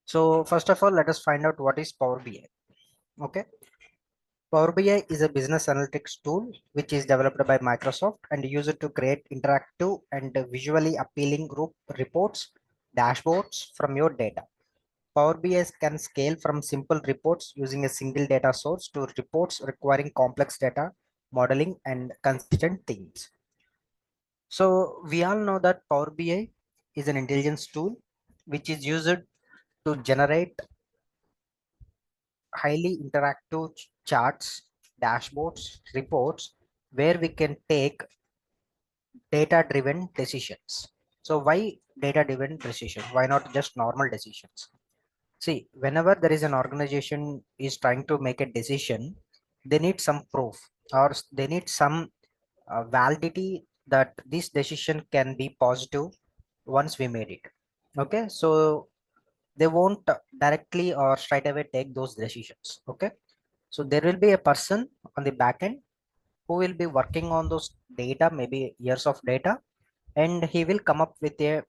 So first of all, let us find out what is Power BI. Okay. Power BI is a business analytics tool which is developed by Microsoft and used to create interactive and visually appealing group reports, dashboards from your data. Power BI can scale from simple reports using a single data source to reports requiring complex data, modeling, and consistent themes. So we all know that Power BI is an intelligence tool which is used to generate highly interactive charts, dashboards, reports where we can take data driven decisions. So why data driven decisions? Why not just normal decisions? See, whenever there is an organization is trying to make a decision, they need some proof or they need some validity that this decision can be positive once we made it. Okay, so they won't directly or straight away take those decisions. Okay, so there will be a person on the back end who will be working on those data, maybe years of data, and he will come up with a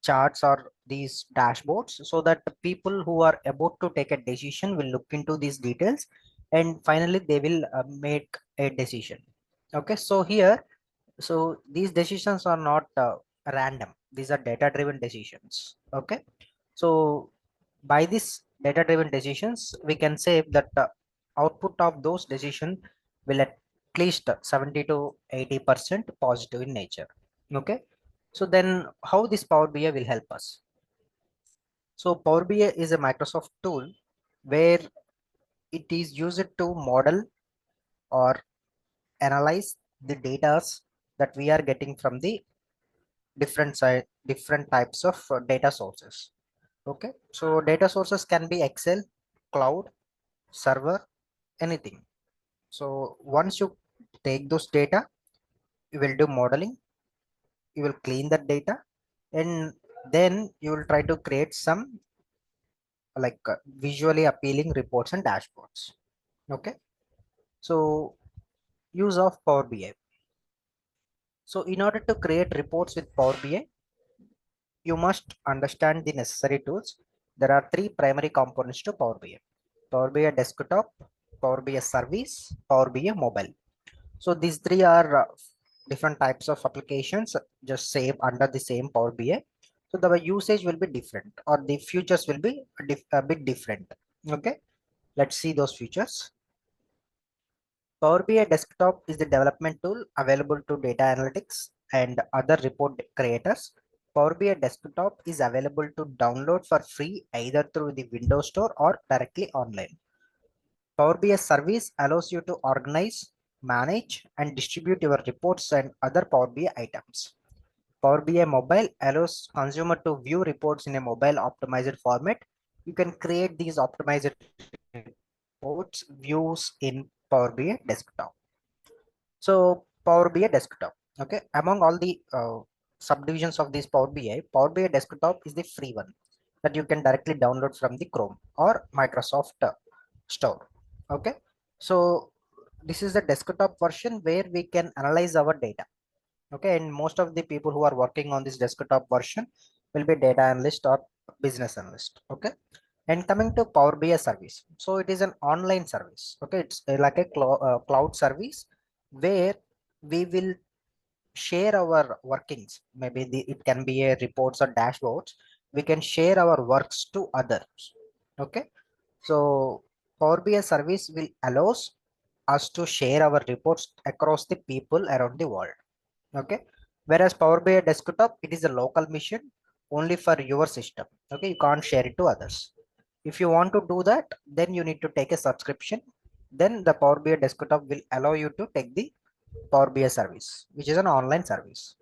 charts or these dashboards so that the people who are about to take a decision will look into these details and finally they will make a decision. Okay, so here, so these decisions are not random, these are data driven decisions. Okay, so by this data driven decisions we can say that the output of those decisions will at least 70 to 80% positive in nature. Okay, so then how this Power BI will help us? So Power BI is a Microsoft tool where it is used to model or analyze the data that we are getting from the different types of data sources. Okay, so data sources can be Excel, cloud, server, anything. So once you take those data, you will do modeling, you will clean that data, and then you will try to create some visually appealing reports and dashboards. Okay, so use of Power BI. So in order to create reports with Power BI, you must understand the necessary tools. There are three primary components to Power BI: Power BI Desktop, Power BI Service, Power BI Mobile. So these three are different types of applications just saved under the same Power BI. So the usage will be different or the features will be a bit different. Okay, let's see those features. Power BI Desktop is the development tool available to data analytics and other report creators. Power BI Desktop is available to download for free either through the Windows Store or directly online. Power BI Service allows you to organize, manage, and distribute your reports and other Power BI items. Power BI Mobile allows consumer to view reports in a mobile optimized format. You can create these optimized reports views in Power BI Desktop. So Power BI Desktop. Okay, among all the subdivisions of this Power BI Desktop is the free one that you can directly download from the Chrome or Microsoft Store. Okay, so this is the desktop version where we can analyze our data. Okay, and most of the people who are working on this desktop version will be data analyst or business analyst. Okay, and coming to Power BI service, so it is an online service. Okay, it's like a cloud service where we will share our workings. Maybe it can be a reports or dashboards. We can share our works to others. Okay, so Power BI service will allows us to share our reports across the people around the world. Okay, whereas Power BI Desktop, it is a local mission only for your system. Okay, you can't share it to others. If you want to do that, then you need to take a subscription. Then the Power BI Desktop will allow you to take the Power BI service, which is an online service.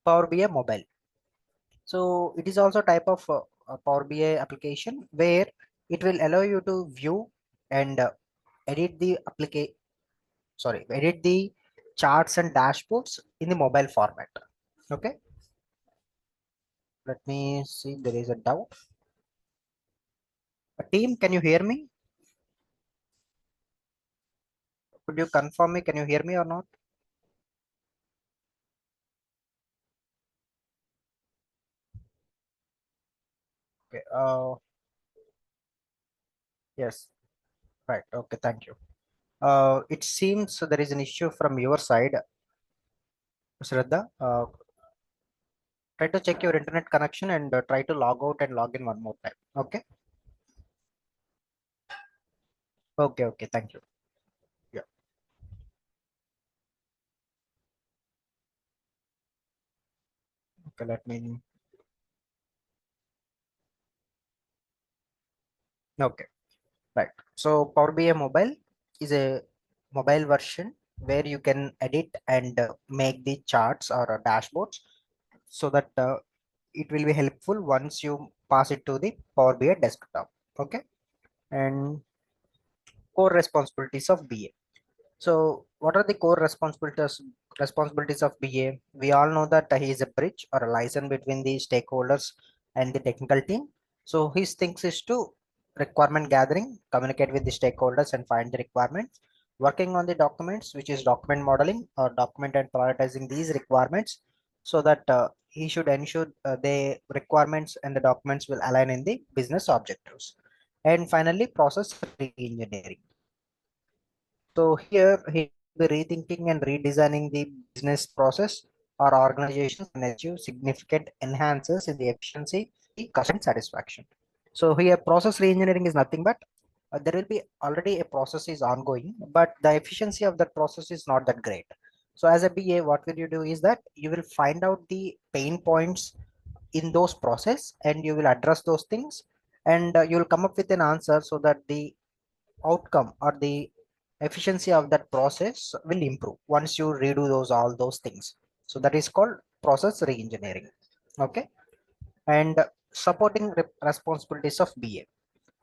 Power BI Mobile, so it is also type of a Power BI application where it will allow you to view and edit the application, sorry, edit the charts and dashboards in the mobile format. Okay, let me see, there is a doubt. Team, can you hear me? Could you confirm me, can you hear me or not? Okay. Yes. Right. Okay. Thank you. It seems there is an issue from your side, Shraddha. Try to check your internet connection and try to log out and log in one more time. Okay. Okay. Okay. Thank you. Yeah. Okay. Let me. Okay. Right. So Power BI Mobile is a mobile version where you can edit and make the charts or dashboards so that it will be helpful once you pass it to the Power BI desktop. Okay. And core responsibilities of BA. So, what are the core responsibilities of BA? We all know that he is a bridge or a liaison between the stakeholders and the technical team. So, his things is to requirement gathering, communicate with the stakeholders and find the requirements, working on the documents, which is document modeling or document and prioritizing these requirements, so that he should ensure the requirements and the documents will align in the business objectives. And finally, process re-engineering. So here he will be rethinking and redesigning the business process or organizations can achieve significant enhances in the efficiency, the customer satisfaction. So here process reengineering is nothing but there will be already a process is ongoing, but the efficiency of that process is not that great. So as a BA, what will you do is that you will find out the pain points in those process and you will address those things and you will come up with an answer so that the outcome or the efficiency of that process will improve once you redo those all those things. So that is called process reengineering. Okay. And supporting responsibilities of BA.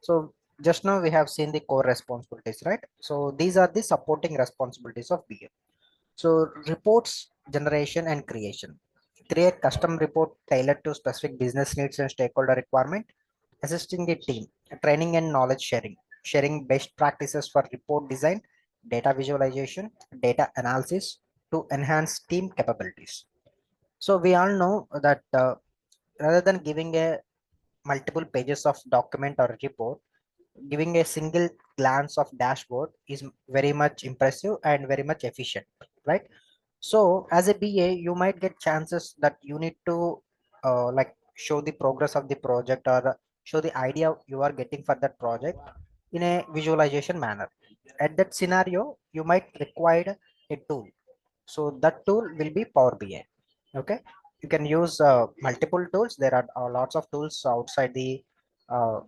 So just now we have seen the core responsibilities, right? So these are the supporting responsibilities of BA. So reports generation and creation. Create custom report tailored to specific business needs and stakeholder requirement. Assisting the team, training and knowledge sharing. Sharing best practices for report design, data visualization, data analysis to enhance team capabilities. So we all know that rather than giving a multiple pages of document or report, giving a single glance of dashboard is very much impressive and very much efficient, right? So as a BA, you might get chances that you need to like show the progress of the project or show the idea you are getting for that project in a visualization manner. At that scenario, you might require a tool. So that tool will be Power BI. Okay, you can use multiple tools. There are lots of tools outside the uh,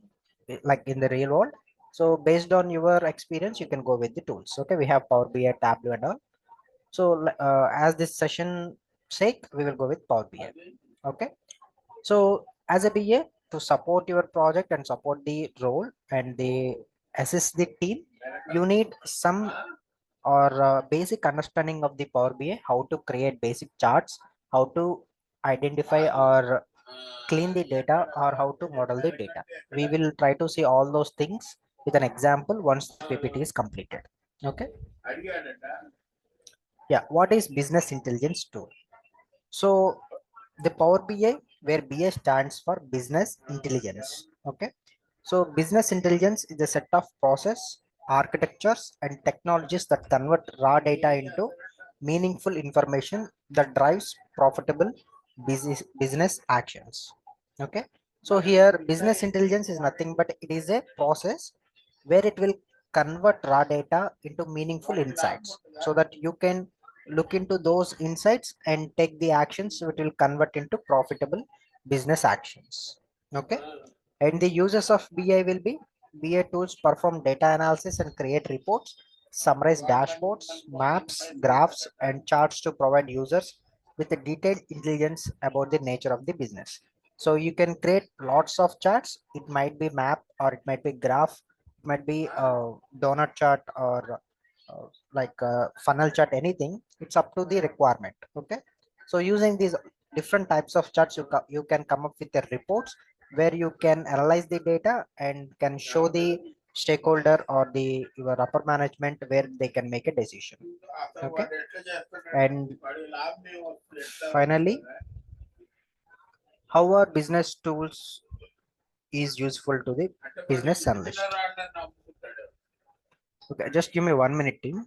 like in the real world. So based on your experience, you can go with the tools. Okay, we have Power BI, Tableau, and all. So as this session sake, we will go with Power BI. Okay. So as a BA, to support your project and support the role and the assist the team, you need some or basic understanding of the Power BI, how to create basic charts, how to identify or clean the data, or how to model the data. We will try to see all those things with an example once the PPT is completed. Okay. Yeah. What is business intelligence tool? So the Power BI, where BI stands for business intelligence. Okay. So business intelligence is a set of process, architectures, and technologies that convert raw data into meaningful information that drives profitable business actions. Okay. So here business intelligence is nothing but it is a process where it will convert raw data into meaningful insights so that you can look into those insights and take the actions which will convert into profitable business actions. Okay. And the uses of BI will be BI tools perform data analysis and create reports, summarize dashboards, maps, graphs, and charts to provide users with a detailed intelligence about the nature of the business. So you can create lots of charts. It might be map or it might be graph, it might be a donut chart or like a funnel chart, anything. It's up to the requirement. Okay. So using these different types of charts, you can come up with the reports where you can analyze the data and can show the stakeholder or the your upper management where they can make a decision. Okay. And finally, how are business tools is useful to the business analyst. Okay, just give me 1 minute, team.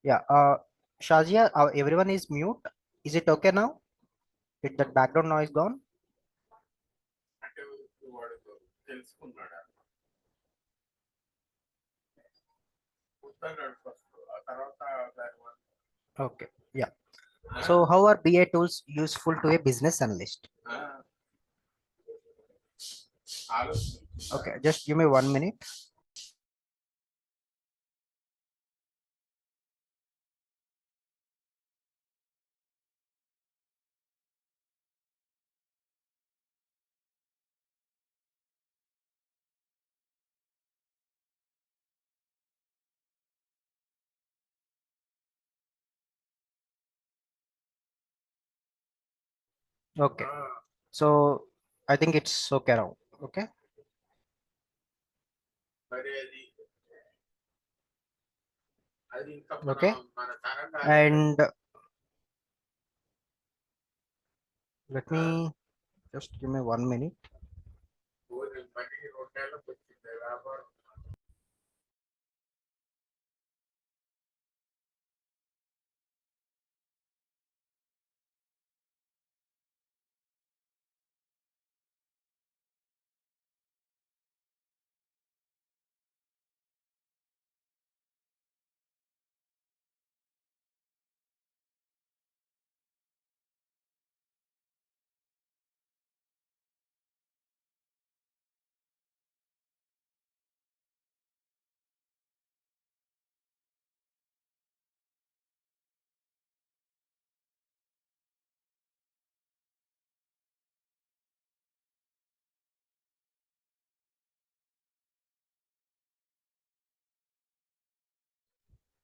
Yeah, Shazia, everyone is mute. Is it okay now? Did that background noise gone? Okay, yeah. So how are BA tools useful to a business analyst? Okay, just give me 1 minute. Okay, so I think it's okay now. Okay, okay, and let me just give me 1 minute.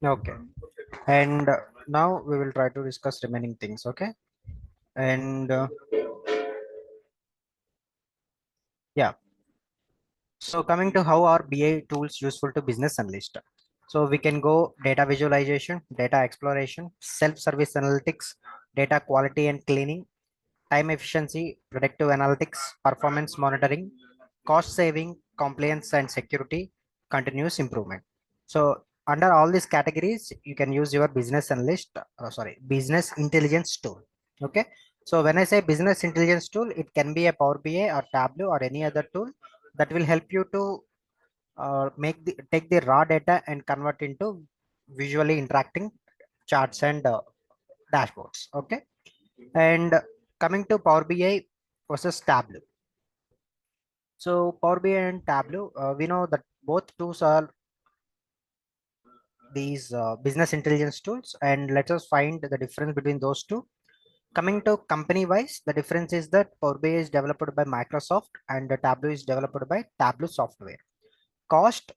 Okay, and now we will try to discuss remaining things. Okay, and yeah. So coming to how are BI tools useful to business analyst? So we can go data visualization, data exploration, self-service analytics, data quality and cleaning, time efficiency, predictive analytics, performance monitoring, cost saving, compliance and security, continuous improvement. So under all these categories, you can use your business analyst, business intelligence tool. Okay. So when I say business intelligence tool, it can be a Power BI or Tableau or any other tool that will help you to take the raw data and convert into visually interacting charts and dashboards. Okay, and coming to Power BI versus Tableau. So Power BI and Tableau, we know that both tools are these business intelligence tools, and let us find the difference between those two. Coming to company wise, the difference is that Power BI is developed by Microsoft and the Tableau is developed by Tableau software. Cost,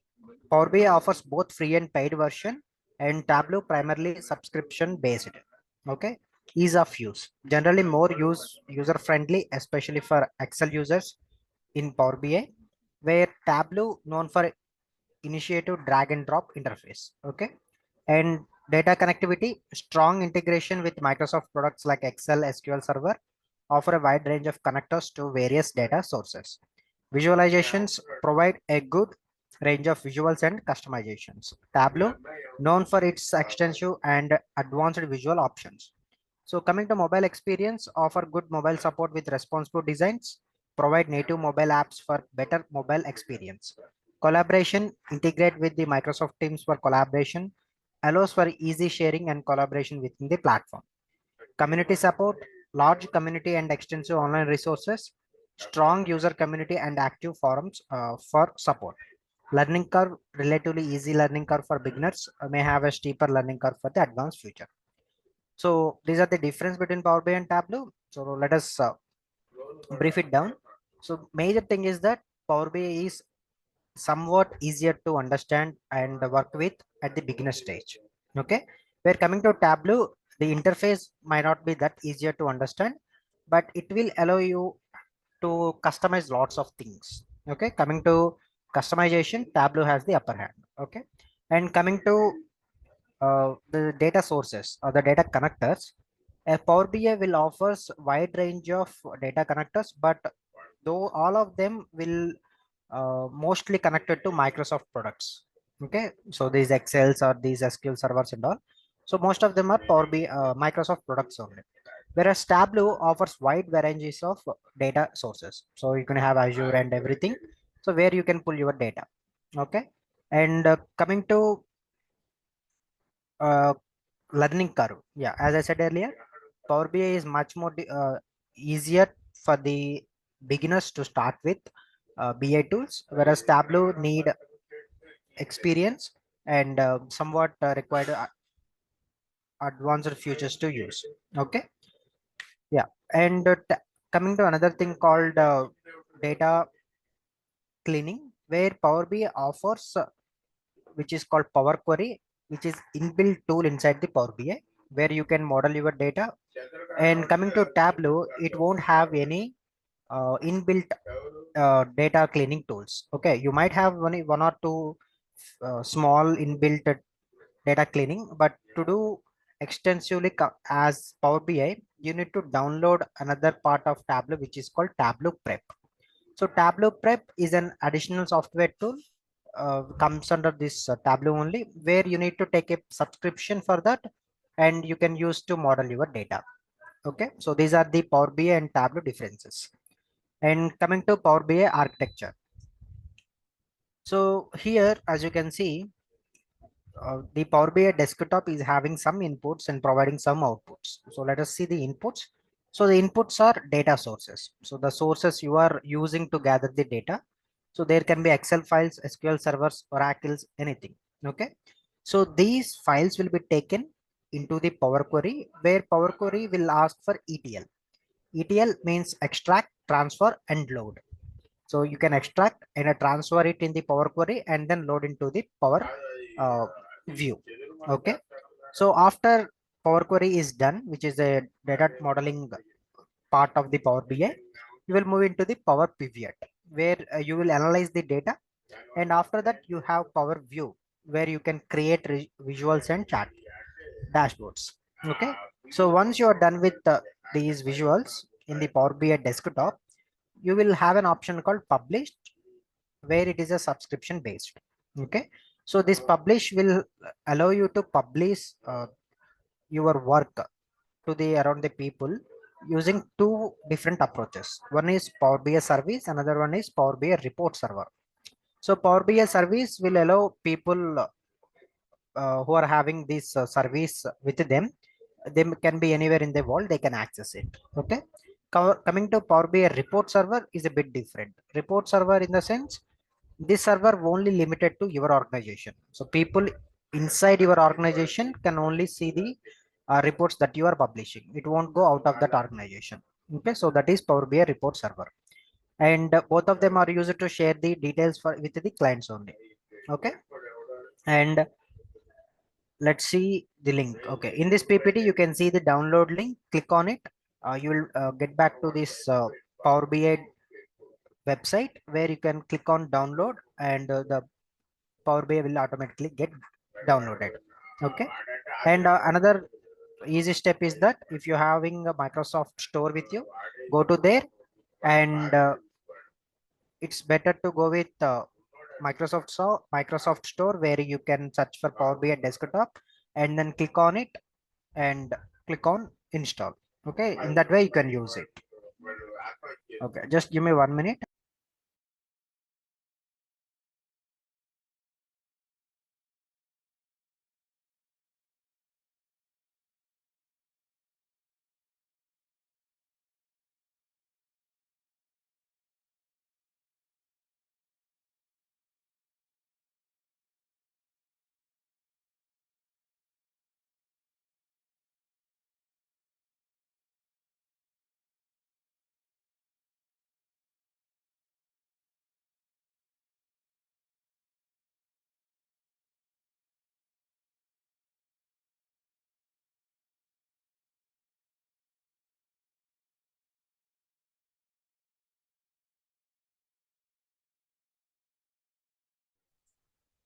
Power BI offers both free and paid version, and Tableau primarily subscription based. Okay, ease of use, generally more user friendly, especially for Excel users in Power BI, where Tableau known for initiative drag and drop interface. Okay, and data connectivity, strong integration with Microsoft products like Excel, SQL Server offer a wide range of connectors to various data sources. Visualizations provide a good range of visuals and customizations. Tableau, known for its extensive and advanced visual options. So coming to mobile experience, offer good mobile support with responsive designs, provide native mobile apps for better mobile experience. Collaboration, integrate with the Microsoft Teams for collaboration, allows for easy sharing and collaboration within the platform. Community support, large community and extensive online resources, strong user community and active forums for support. Learning curve, relatively easy learning curve for beginners, may have a steeper learning curve for the advanced future. So these are the difference between Power BI and Tableau. So let us brief it down. So major thing is that Power BI is somewhat easier to understand and work with at the beginner stage. Okay, we're coming to Tableau. The interface might not be that easier to understand, but it will allow you to customize lots of things. Okay, coming to customization, Tableau has the upper hand. Okay, and coming to the data sources or the data connectors, a Power BI will offers wide range of data connectors, but though all of them will mostly connected to Microsoft products. Okay, so these Excels or these SQL servers and all. So most of them are Power BI Microsoft products only. Whereas Tableau offers wide varieties of data sources. So you can have Azure and everything. So where you can pull your data. Okay, and coming to uh, learning curve. Yeah, as I said earlier, Power BI is much more easier for the beginners to start with BI tools, whereas Tableau need experience and somewhat required advanced features to use. Okay, yeah, and coming to another thing called data cleaning, where Power BI offers which is called Power Query, which is inbuilt tool inside the Power BI where you can model your data. And coming to Tableau, it won't have any inbuilt data cleaning tools. Okay, you might have one or two small inbuilt data cleaning, but to do extensively as Power BI, you need to download another part of Tableau which is called Tableau Prep. So Tableau Prep is an additional software tool, comes under this Tableau only, where you need to take a subscription for that, and you can use to model your data. Okay, so these are the Power BI and Tableau differences. And coming to Power BI architecture. So here, as you can see, the Power BI desktop is having some inputs and providing some outputs. So let us see the inputs. So the inputs are data sources. So the sources you are using to gather the data. So there can be Excel files, SQL servers, oracles, anything. Okay. So these files will be taken into the Power Query, where Power Query will ask for ETL. ETL means extract, transfer, and load. So you can extract and transfer it in the Power Query and then load into the Power uh, View. Okay. So after Power Query is done, which is a data modeling part of the Power BI, you will move into the Power Pivot, where you will analyze the data, and after that you have Power View, where you can create visuals and chart dashboards. Okay, so once you are done with these visuals in the Power BI desktop, you will have an option called Published, where it is a subscription based. Okay, so this Publish will allow you to publish your work to the around the people using two different approaches. One is Power BI service, another one is Power BI report server. So Power BI service will allow people who are having this service with them. They can be anywhere in the world, they can access it. Okay, coming to Power BI report server is a bit different. Report server in the sense, this server only limited to your organization. So people inside your organization can only see the reports that you are publishing. It won't go out of that organization. Okay, so that is Power BI report server, and both of them are used to share the details for with the clients only. Okay, and let's see the link. Okay, in this PPT you can see the download link. Click on it. You will get back to this Power BI website, where you can click on download, and the Power BI will automatically get downloaded. Okay, and another easy step is that if you're having a Microsoft Store with you, go to there, and it's better to go with Microsoft Store, where you can search for Power BI desktop and then click on it and click on install. Okay, in that way you can use it. Okay, just give me 1 minute.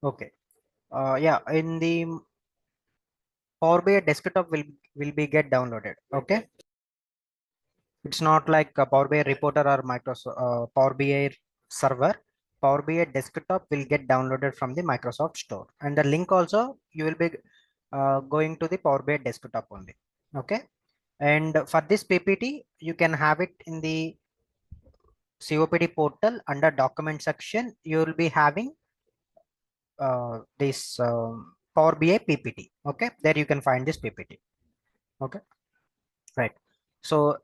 Okay. Yeah, in the Power BI desktop will be get downloaded. Okay. It's not like a Power BI reporter or Microsoft Power BI server. Power BI desktop will get downloaded from the Microsoft Store, and the link also you will be going to the Power BI desktop only. Okay, and for this PPT, you can have it in the COPD portal under document section. You will be having this Power BI PPT. Okay, there you can find this PPT. Okay, right. So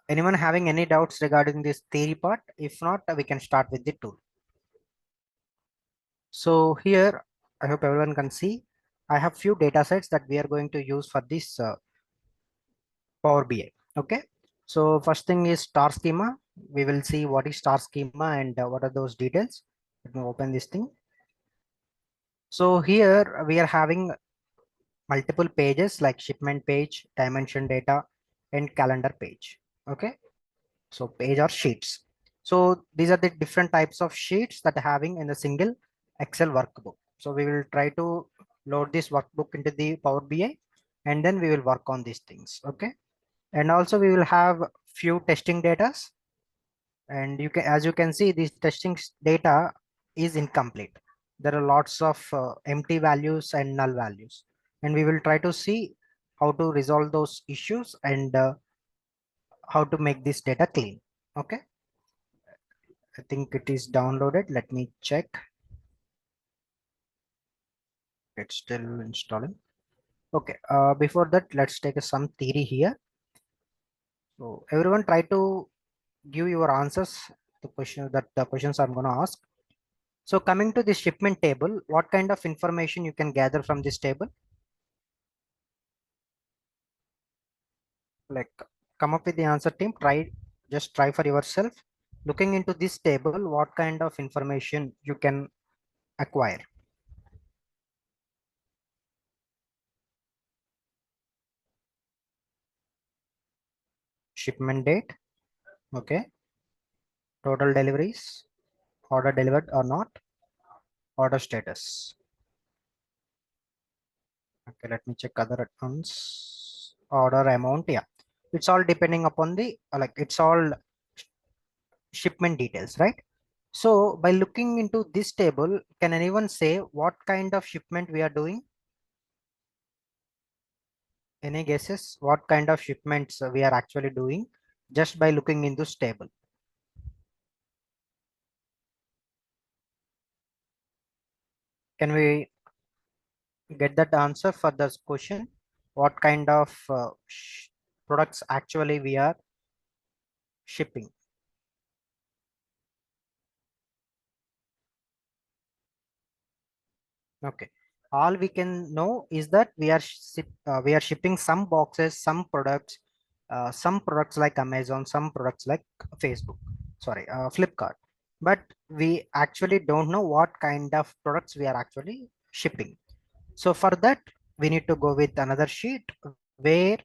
anyone having any doubts regarding this theory part? If not, we can start with the tool. So here, I hope everyone can see, I have few data sets that we are going to use for this Power BI. Okay. So first thing is star schema. We will see what is star schema and what are those details. Let me open this thing. So here we are having multiple pages like shipment page, dimension data, and calendar page. Okay. So page or sheets. So these are the different types of sheets that are having in a single Excel workbook. So we will try to load this workbook into the Power BI, and then we will work on these things. Okay. And also we will have few testing data, and you can, as you can see, this testing data is incomplete. There are lots of empty values and null values, and we will try to see how to resolve those issues and how to make this data clean. Okay. I think it is downloaded. Let me check. It's still installing. Okay. Before that, let's take some theory here. So everyone try to give your answers. The questions I'm going to ask. So coming to the shipment table, what kind of information you can gather from this table? Like come up with the answer, team. Just try for yourself. Looking into this table, what kind of information you can acquire? Shipment date. Okay. Total deliveries, order delivered or not, order status. Okay, let me check other accounts. Order amount, yeah. It's all depending upon the like it's all shipment details, right? So by looking into this table, can anyone say what kind of shipment we are doing? Any guesses? What kind of shipments we are actually doing just by looking in this table? Can we get that answer for this question? What kind of products actually we are shipping? Okay. All we can know is that we are shipping some boxes, some products like Amazon, some products like Facebook, sorry, Flipkart. But we actually don't know what kind of products we are actually shipping. So for that, we need to go with another sheet where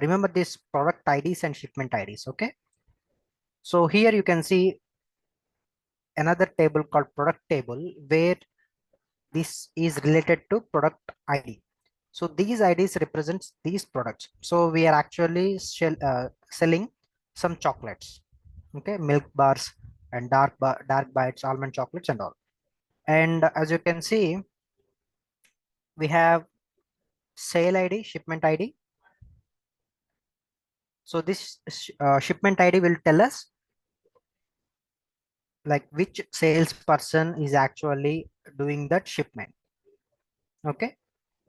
remember this product IDs and shipment IDs. Okay. So here you can see another table called product table where this is related to product ID. So these IDs represents these products. So we are actually selling some chocolates, okay, milk bars and dark bites, almond chocolates and all. And as you can see, we have sale ID, shipment ID. So this shipment ID will tell us like which salesperson is actually doing that shipment. Okay,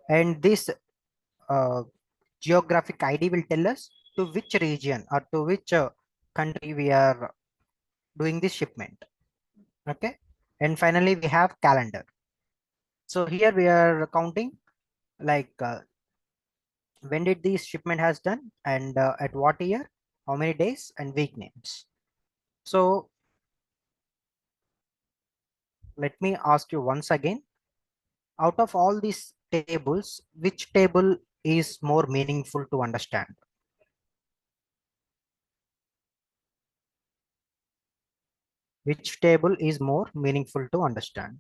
and this uh, geographic ID will tell us to which region or to which country we are doing this shipment. Okay. And finally, we have calendar. So here we are counting like when did this shipment has done and at what year, how many days and week names. So let me ask you once again, out of all these tables, which table is more meaningful to understand? Which table is more meaningful to understand?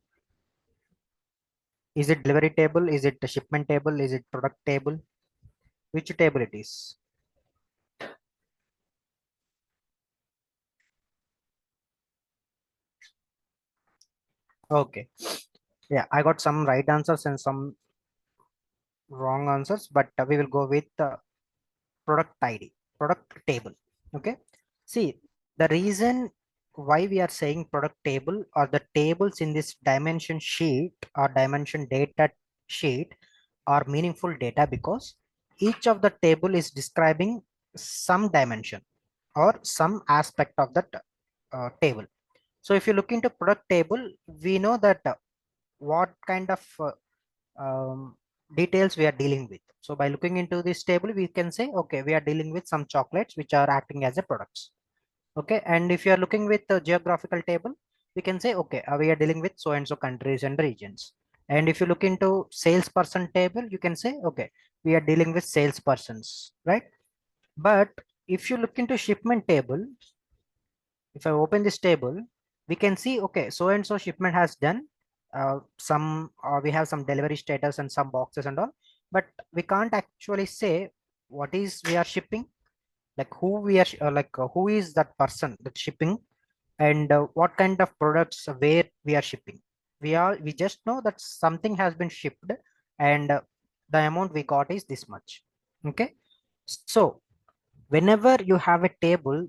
Is it delivery table? Is it the shipment table? Is it product table? Which table it is? Okay. Yeah, I got some right answers and some wrong answers, but we will go with product ID, product table. Okay. See, the reason why we are saying product table or the tables in this dimension sheet or dimension data sheet are meaningful data because each of the table is describing some dimension or some aspect of that table. So if you look into product table, we know that what kind of details we are dealing with. So by looking into this table, we can say, okay, we are dealing with some chocolates which are acting as a products. Okay. And if you are looking with the geographical table, we can say, okay, we are dealing with so and so countries and regions. And if you look into salesperson table, you can say, okay, we are dealing with salespersons, right? But if you look into shipment table, if I open this table, we can see, okay, so and so shipment has done some, we have some delivery status and some boxes and all, but we can't actually say what is we are shipping, like who we are, who is that person that shipping, and what kind of products where we are shipping. We just know that something has been shipped, and the amount we got is this much. Okay. So whenever you have a table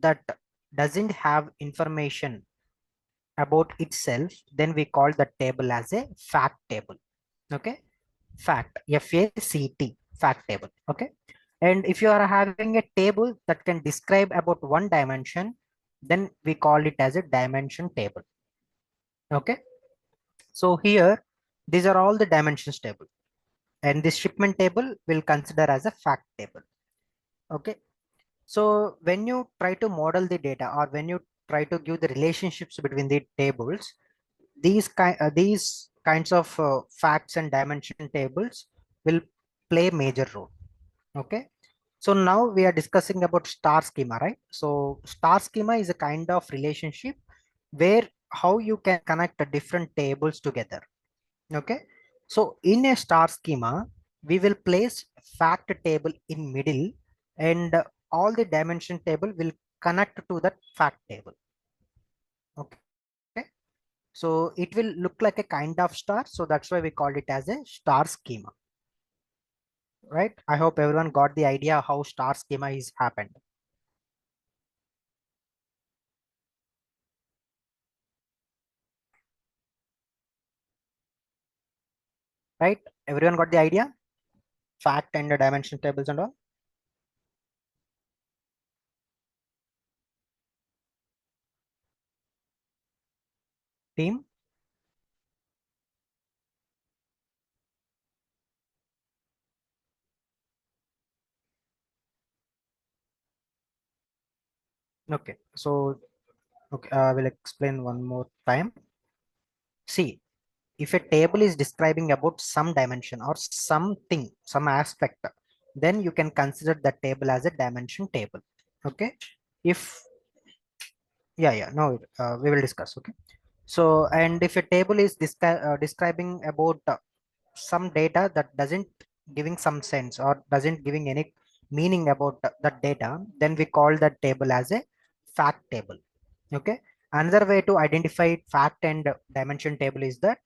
that doesn't have information about itself, then we call the table as a fact table. Okay. Fact, fact, fact table. Okay. And if you are having a table that can describe about one dimension, then we call it as a dimension table. Okay. So here, these are all the dimensions table, and this shipment table will consider as a fact table. Okay. So when you try to model the data, or when you try to give the relationships between the tables, these kinds of facts and dimension tables will play major role. Okay. So now we are discussing about star schema, right? So star schema is a kind of relationship where how you can connect the different tables together. Okay. So in a star schema, we will place fact table in middle, and all the dimension table will connect to that fact table. Okay. So it will look like a kind of star. So that's why we called it as a star schema, right? I hope everyone got the idea how star schema is happened, right? Everyone got the idea? Fact and the dimension tables and all. Team. Okay. So, okay, I will explain one more time. See, if a table is describing about some dimension or something, some aspect, then you can consider that table as a dimension table. Okay. If, yeah, no, we will discuss. Okay. So, and if a table is describing about some data that doesn't giving some sense or doesn't giving any meaning about that data, then we call that table as a fact table. Okay. Another way to identify fact and dimension table is that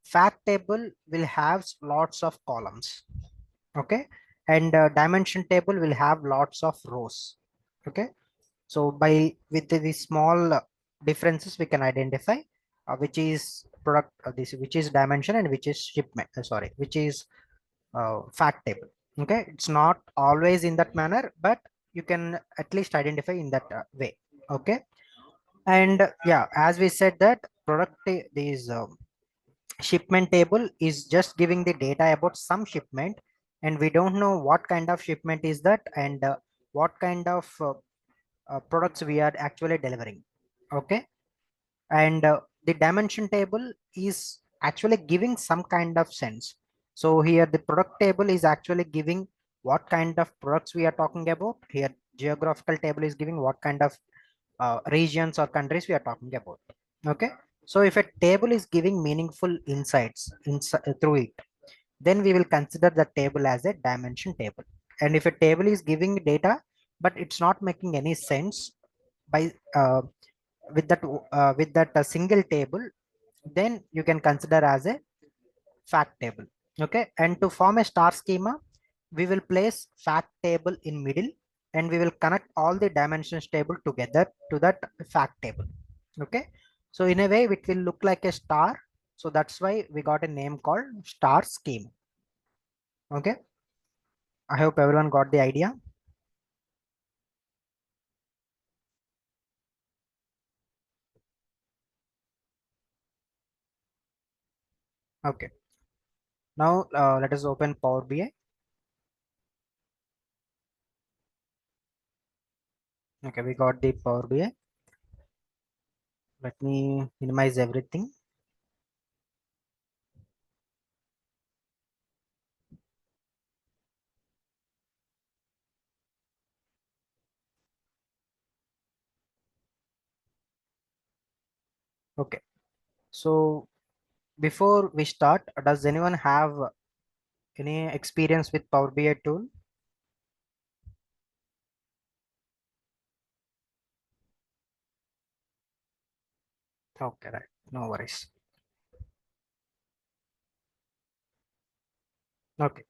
fact table will have lots of columns. Okay. And dimension table will have lots of rows. Okay. So by with the small differences, we can identify which is product, this which is dimension and which is shipment. Sorry, which is fact table. Okay, it's not always in that manner, but you can at least identify in that way. Okay, and yeah, as we said that these shipment table is just giving the data about some shipment, and we don't know what kind of shipment is that, and what kind of products we are actually delivering. Okay. And the dimension table is actually giving some kind of sense. So here the product table is actually giving what kind of products we are talking about. Here geographical table is giving what kind of regions or countries we are talking about. Okay. So if a table is giving meaningful insights through it, then we will consider the table as a dimension table. And if a table is giving data but it's not making any sense by with that single table, then you can consider as a fact table. Okay, and to form a star schema, we will place fact table in middle, and we will connect all the dimensions table together to that fact table. Okay, so in a way it will look like a star, so that's why we got a name called star scheme. Okay, I hope everyone got the idea. Okay, now let us open Power BI. Okay, we got the Power BI. Let me minimize everything. Okay, so before we start, does anyone have any experience with Power BI tool? Okay, right, no worries. Okay,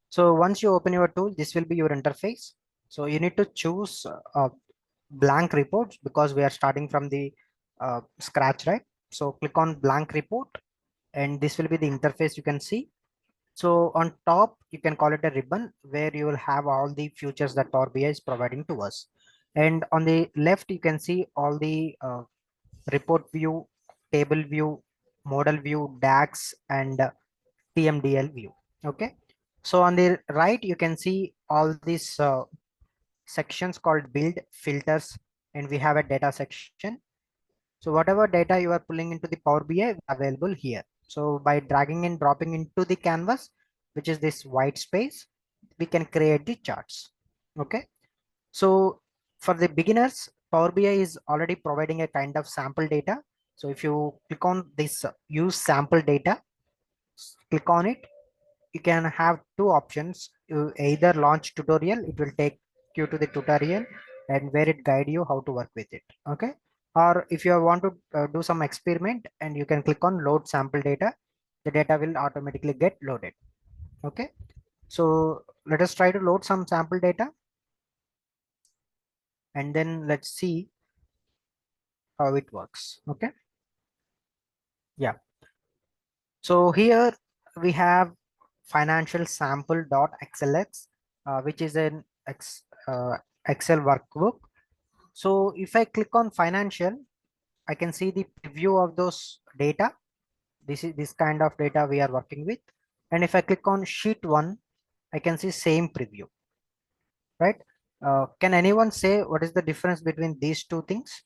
so once you open your tool, this will be your interface. So you need to choose blank reports because we are starting from the scratch, right? So click on blank report, and this will be the interface you can see. So on top, you can call it a ribbon where you will have all the features that Power BI is providing to us. And on the left, you can see all the report view, table view, model view, DAX, and TMDL view. Okay. So on the right, you can see all these sections called build, filters, and we have a data section. So whatever data you are pulling into the Power BI available here. So by dragging and dropping into the canvas, which is this white space, we can create the charts. Okay. So for the beginners, Power BI is already providing a kind of sample data. So if you click on this use sample data, click on it, you can have two options. You either launch tutorial, it will take you to the tutorial and where it guide you how to work with it. Okay, or if you want to do some experiment, and you can click on load sample data, the data will automatically get loaded. Okay, so let us try to load some sample data, and then let's see how it works. Okay, yeah, so here we have financial sample dot xlx, which is an excel workbook. So if I click on financial, I can see the preview of those data. This is this kind of data we are working with. And if I click on sheet one, I can see same preview, right? Can anyone say what is the difference between these two things?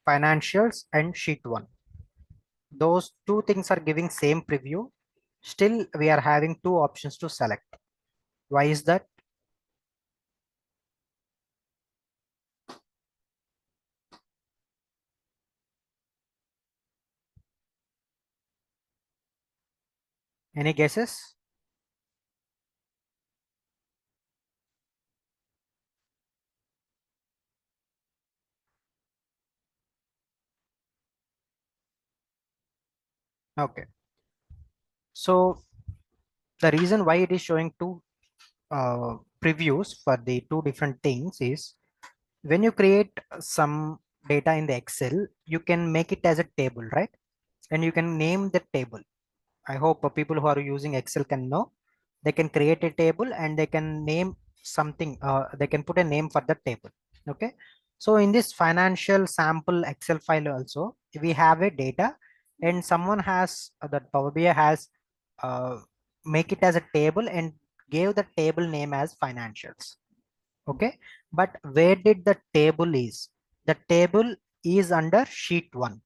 Financials and sheet one. Those two things are giving same preview. Still, we are having two options to select. Why is that? Any guesses? Okay. So the reason why it is showing two previews for the two different things is when you create some data in the Excel, you can make it as a table, right? And you can name the table. I hope people who are using Excel can know. They can create a table and they can name something. They can put a name for the table. Okay. So in this financial sample Excel file also, we have a data, and someone has that Power BI has uh, make it as a table and gave the table name as financials. Okay, but where did the table is? The table is under sheet one.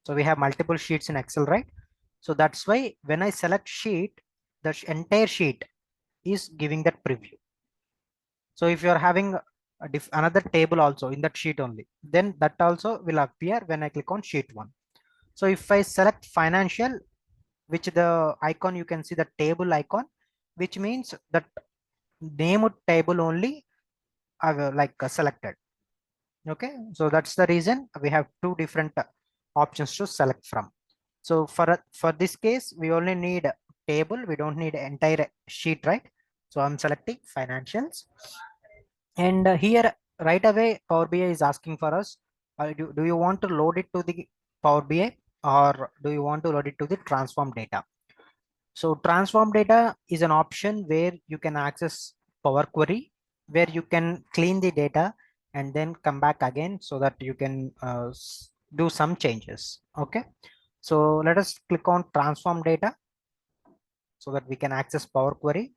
So we have multiple sheets in Excel, right? So that's why when I select sheet, the entire sheet is giving that preview. So if you're having another table also in that sheet only. Then that also will appear when I click on sheet 1. So if I select financial, which the icon you can see the table icon, which means that name table only I will selected. Okay, so that's the reason we have two different options to select from. So for this case, we only need a table. We don't need entire sheet, right? So I'm selecting financials, and here right away Power BI is asking for us, do you want to load it to the Power BI, or do you want to load it to the transform data? So transform data is an option where you can access Power Query, where you can clean the data and then come back again so that you can do some changes. Okay, so let us click on transform data so that we can access Power Query.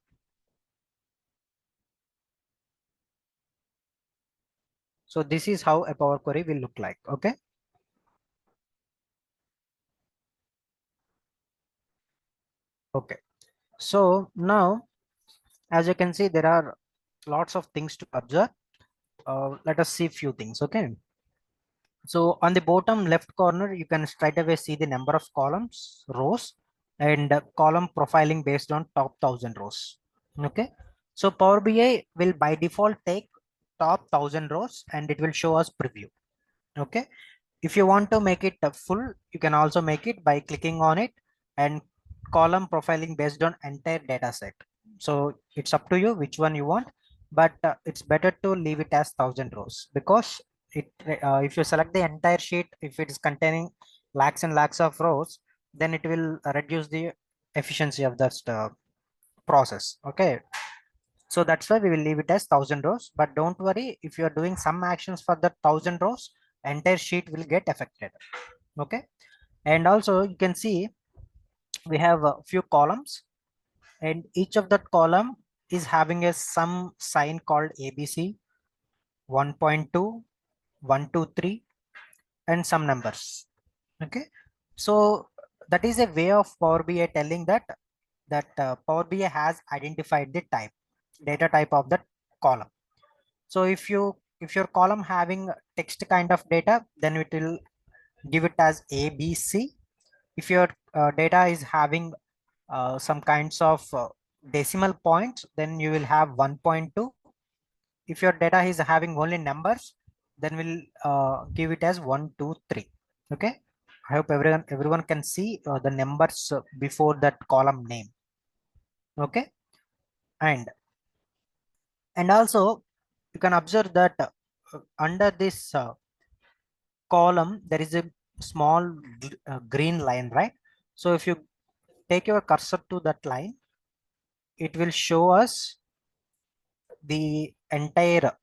So this is how a Power Query will look like. Okay. Okay. So now, as you can see, there are lots of things to observe. Let us see few things. Okay. So on the bottom left corner, you can straight away see the number of columns, rows, and column profiling based on top 1,000 rows. Okay. So Power BI will by default take top 1,000 rows and it will show us preview. Okay. If you want to make it full, you can also make it by clicking on it and column profiling based on entire data set. So it's up to you which one you want, but it's better to leave it as 1,000 rows, because if you select the entire sheet, if it is containing lakhs and lakhs of rows, then it will reduce the efficiency of that process. Okay, so that's why we will leave it as 1,000 rows. But don't worry, if you are doing some actions for the 1,000 rows, entire sheet will get affected. Okay, and also you can see we have a few columns, and each of that column is having a some sign called ABC 1.2, 123, and some numbers. Okay, so that is a way of Power BI telling that Power BI has identified the data type of that column. So if your column having text kind of data, then it will give it as ABC. If your data is having some kinds of decimal points, then you will have 1.2. If your data is having only numbers, then we'll give it as 123. Okay, I hope everyone can see the numbers before that column name. Okay, and also you can observe that under this column there is a small green line, right? So if you take your cursor to that line, it will show us the data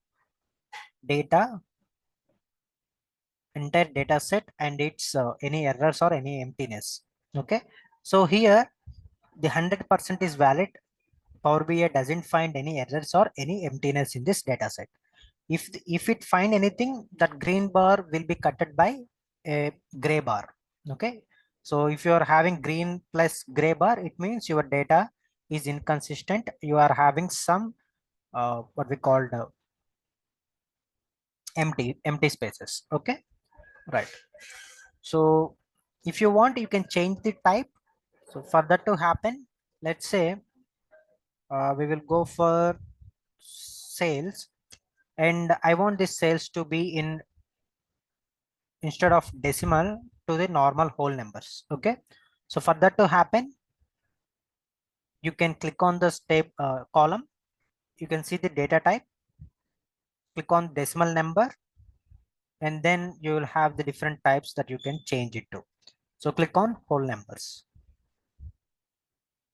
entire data set and its any errors or any emptiness. Okay, so here the 100% is valid. Power BI doesn't find any errors or any emptiness in this data set. If it find anything, that green bar will be cutted by a gray bar. Okay, so if you are having green plus gray bar, it means your data is inconsistent. You are having some what we called empty spaces. Okay, right. So if you want, you can change the type. So for that to happen, let's say we will go for sales, and I want this sales to be in, instead of decimal, to the normal whole numbers. Okay, so for that to happen, you can click on the step column. You can see the data type, click on decimal number, and then you will have the different types that you can change it to. So click on whole numbers.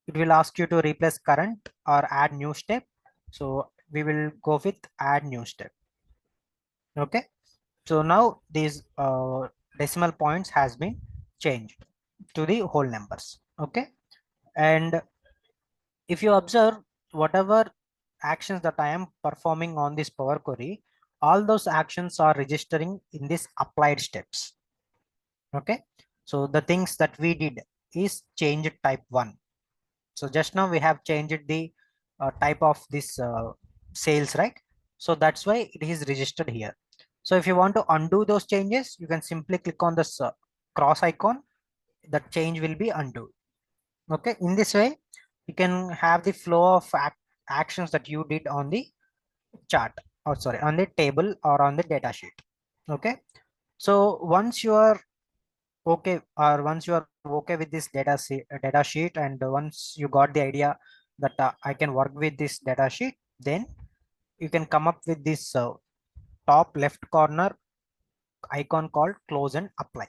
It will ask you to replace current or add new step. So we will go with add new step. Okay, so now these decimal points has been changed to the whole numbers. Okay, and if you observe, whatever actions that I am performing on this Power Query, all those actions are registering in this applied steps. Okay, so the things that we did is change type 1. So just now we have changed the type of this sales, right? So that's why it is registered here. So if you want to undo those changes, you can simply click on this cross icon. The change will be undo. Okay, in this way you can have the flow of actions that you did on the chart, or sorry, on the table or on the data sheet. Okay, so once you are okay, or once you are okay with this data sheet, and once you got the idea that I can work with this data sheet, then you can come up with this top left corner icon called close and apply.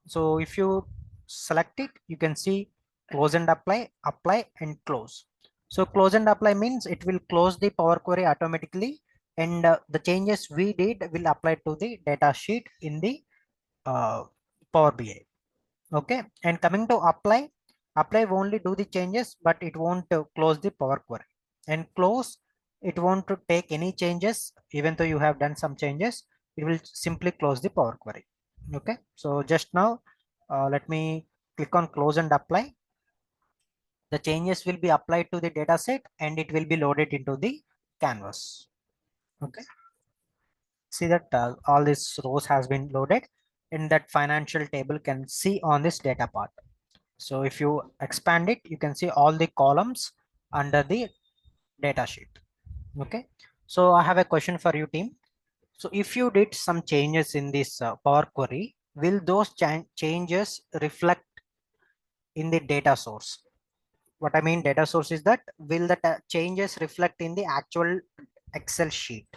So if you select it, you can see close and apply, apply and close. So close and apply means it will close the Power Query automatically, and the changes we did will apply to the data sheet in the uh, Power BI. Okay, and coming to apply, apply will only do the changes, but it won't close the Power Query. And close, it won't to take any changes, even though you have done some changes, it will simply close the Power Query. Okay, so just now, let me click on close and apply. The changes will be applied to the data set and it will be loaded into the canvas. Okay, see that all these rows has been loaded, and that financial table can see on this data part. So if you expand it, you can see all the columns under the data sheet. Okay, so I have a question for you, team. So if you did some changes in this Power Query, will those changes reflect in the data source? What I mean data source is that will the changes reflect in the actual Excel sheet?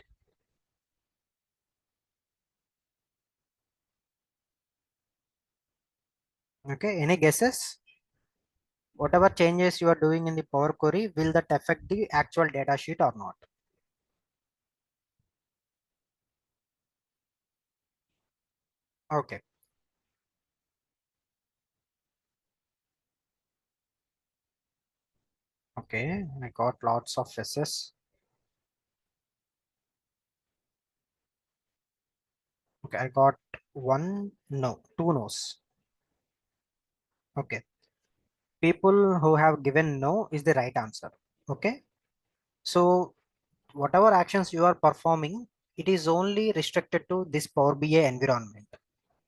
Okay, any guesses? Whatever changes you are doing in the Power Query, will that affect the actual data sheet or not? Okay, okay, I got lots of S's. Okay, I got one no, two no's. Okay, people who have given no is the right answer. Okay, so whatever actions you are performing, it is only restricted to this Power BI environment.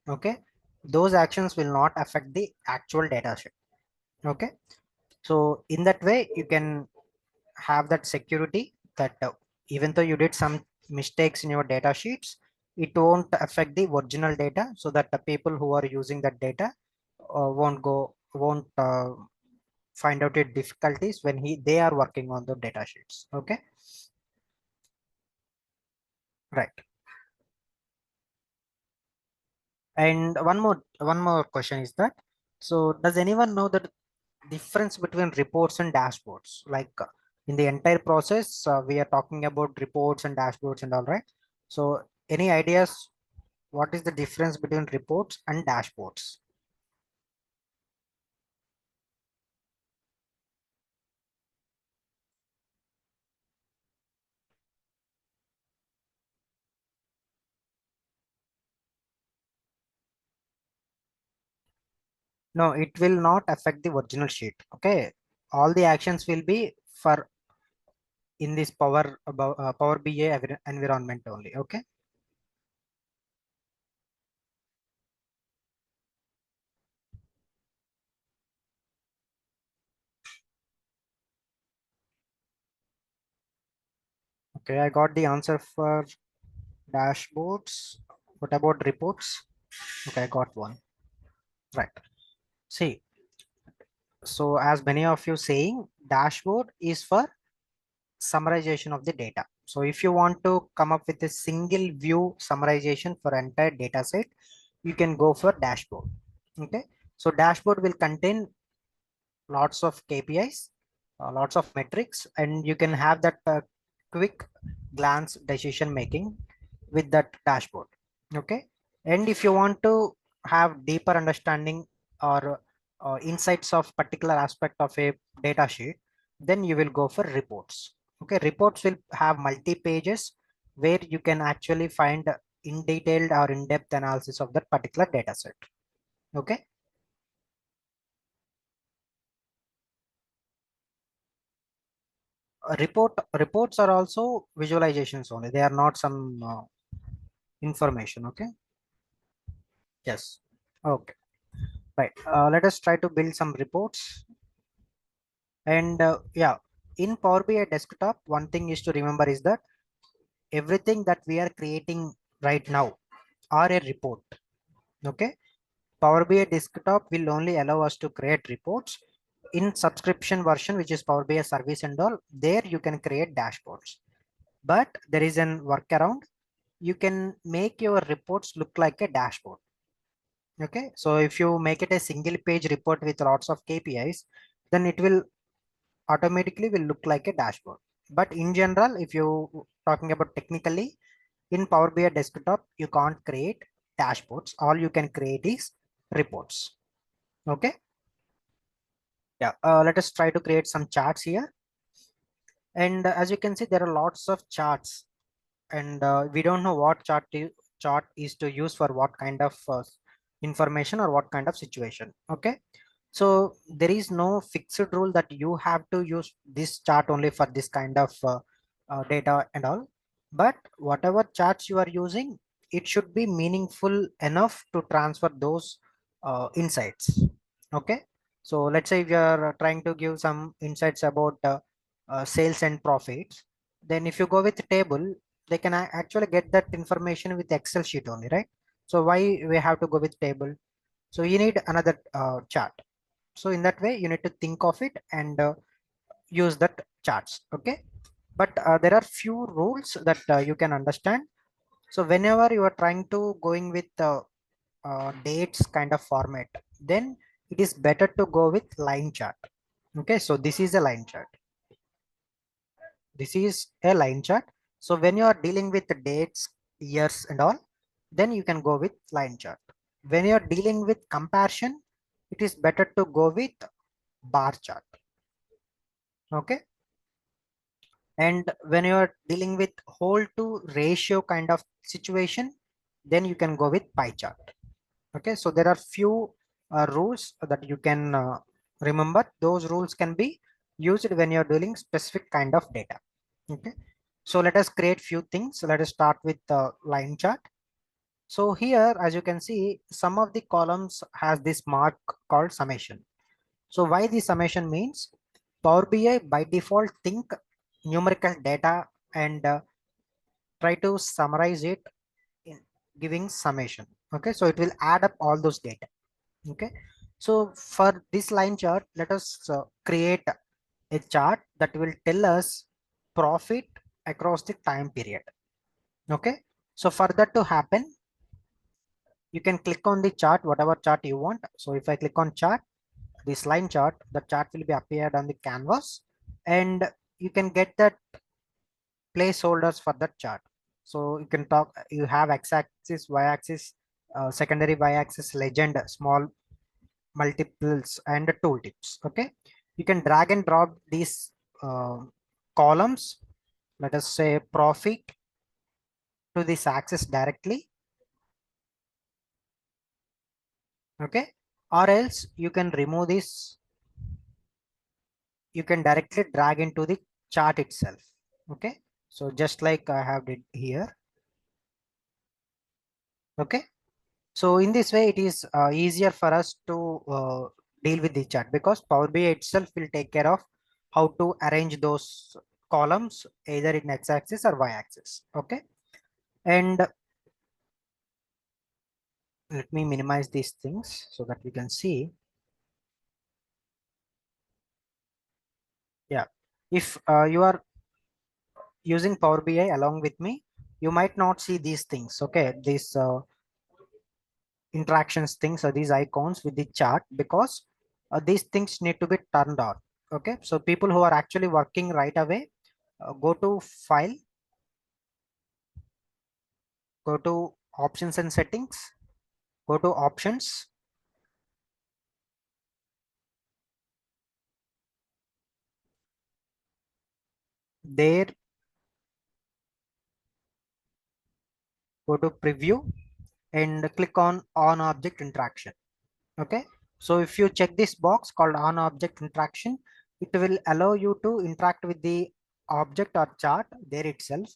Okay, those actions will not affect the actual data set. Okay, so in that way you can have that security that even though you did some mistakes in your data sheets, it won't affect the original data, so that the people who are using that data won't find out the difficulties when they are working on the data sheets. Okay, right. And one more question is that, so does anyone know the difference between reports and dashboards? Like in the entire process, we are talking about reports and dashboards and all, right? So any ideas what is the difference between reports and dashboards? No, it will not affect the original sheet. Okay, all the actions will be for in this Power BI environment only. Okay, okay, I got the answer for dashboards. What about reports? Okay, I got one. Right. See, so as many of you saying, dashboard is for summarization of the data. So if you want to come up with a single view summarization for entire data set, you can go for dashboard. Okay, so dashboard will contain lots of KPIs, lots of metrics, and you can have that quick glance decision making with that dashboard. Okay, and if you want to have deeper understanding or insights of particular aspect of a data sheet, then you will go for reports. Okay, reports will have multi pages where you can actually find in detailed or in-depth analysis of that particular data set. Okay, Reports are also visualizations only. They are not some information. Okay. Yes. Okay. Right. Let us try to build some reports. And yeah, in Power BI desktop, one thing is to remember is that everything that we are creating right now are a report. Okay. Power BI desktop will only allow us to create reports. In subscription version, which is Power BI service and all, there you can create dashboards. But there is an workaround. You can make your reports look like a dashboard. Okay, so if you make it a single page report with lots of KPIs, then it will automatically will look like a dashboard. But in general, if you talking about technically, in Power BI desktop, you can't create dashboards. All you can create is reports. Okay. Yeah. Let us try to create some charts here. And as you can see, there are lots of charts, and we don't know what chart is to use for what kind of information or what kind of situation. Okay. So there is no fixed rule that you have to use this chart only for this kind of data and all. But whatever charts you are using, it should be meaningful enough to transfer those insights. Okay. So let's say if you are trying to give some insights about sales and profits, then if you go with table, they can actually get that information with Excel sheet only, right? So why we have to go with table? So you need another chart. So in that way, you need to think of it and use that charts. Okay. But there are few rules that you can understand. So whenever you are trying to going with dates kind of format, then it is better to go with line chart. Okay. So this is a line chart. This is a line chart. So when you are dealing with the dates, years and all, then you can go with line chart. When you are dealing with comparison, it is better to go with bar chart. Okay. And when you are dealing with whole to ratio kind of situation, then you can go with pie chart. Okay. So there are few rules that you can remember. Those rules can be used when you're dealing specific kind of data. Okay. So let us create few things. So let us start with the line chart. So here, as you can see, some of the columns has this mark called summation. So why the summation means Power BI by default think numerical data and try to summarize it in giving summation. Okay. So it will add up all those data. Okay. So for this line chart, let us create a chart that will tell us profit across the time period. Okay. So for that to happen, you can click on the chart, whatever chart you want. So if I click on chart, this line chart, the chart will be appeared on the canvas, and you can get that placeholders for that chart. So you can talk, you have x-axis, y-axis, secondary y-axis, legend, small multiples and tooltips. Okay. You can drag and drop these uh, columns, let us say profit, to this axis directly. Okay. Or else you can remove this, you can directly drag into the chart itself. Okay. So just like I have did here. Okay. So in this way, it is easier for us to deal with the chart, because Power BI itself will take care of how to arrange those columns either in x-axis or y-axis. Okay. And let me minimize these things so that we can see. Yeah. If you are using Power BI along with me, you might not see these things. Okay. These interactions things or these icons with the chart, because these things need to be turned on. Okay. So people who are actually working right away, go to file, go to options and settings, go to options, there, go to preview and click on object interaction. Okay. So if you check this box called on object interaction, it will allow you to interact with the object or chart there itself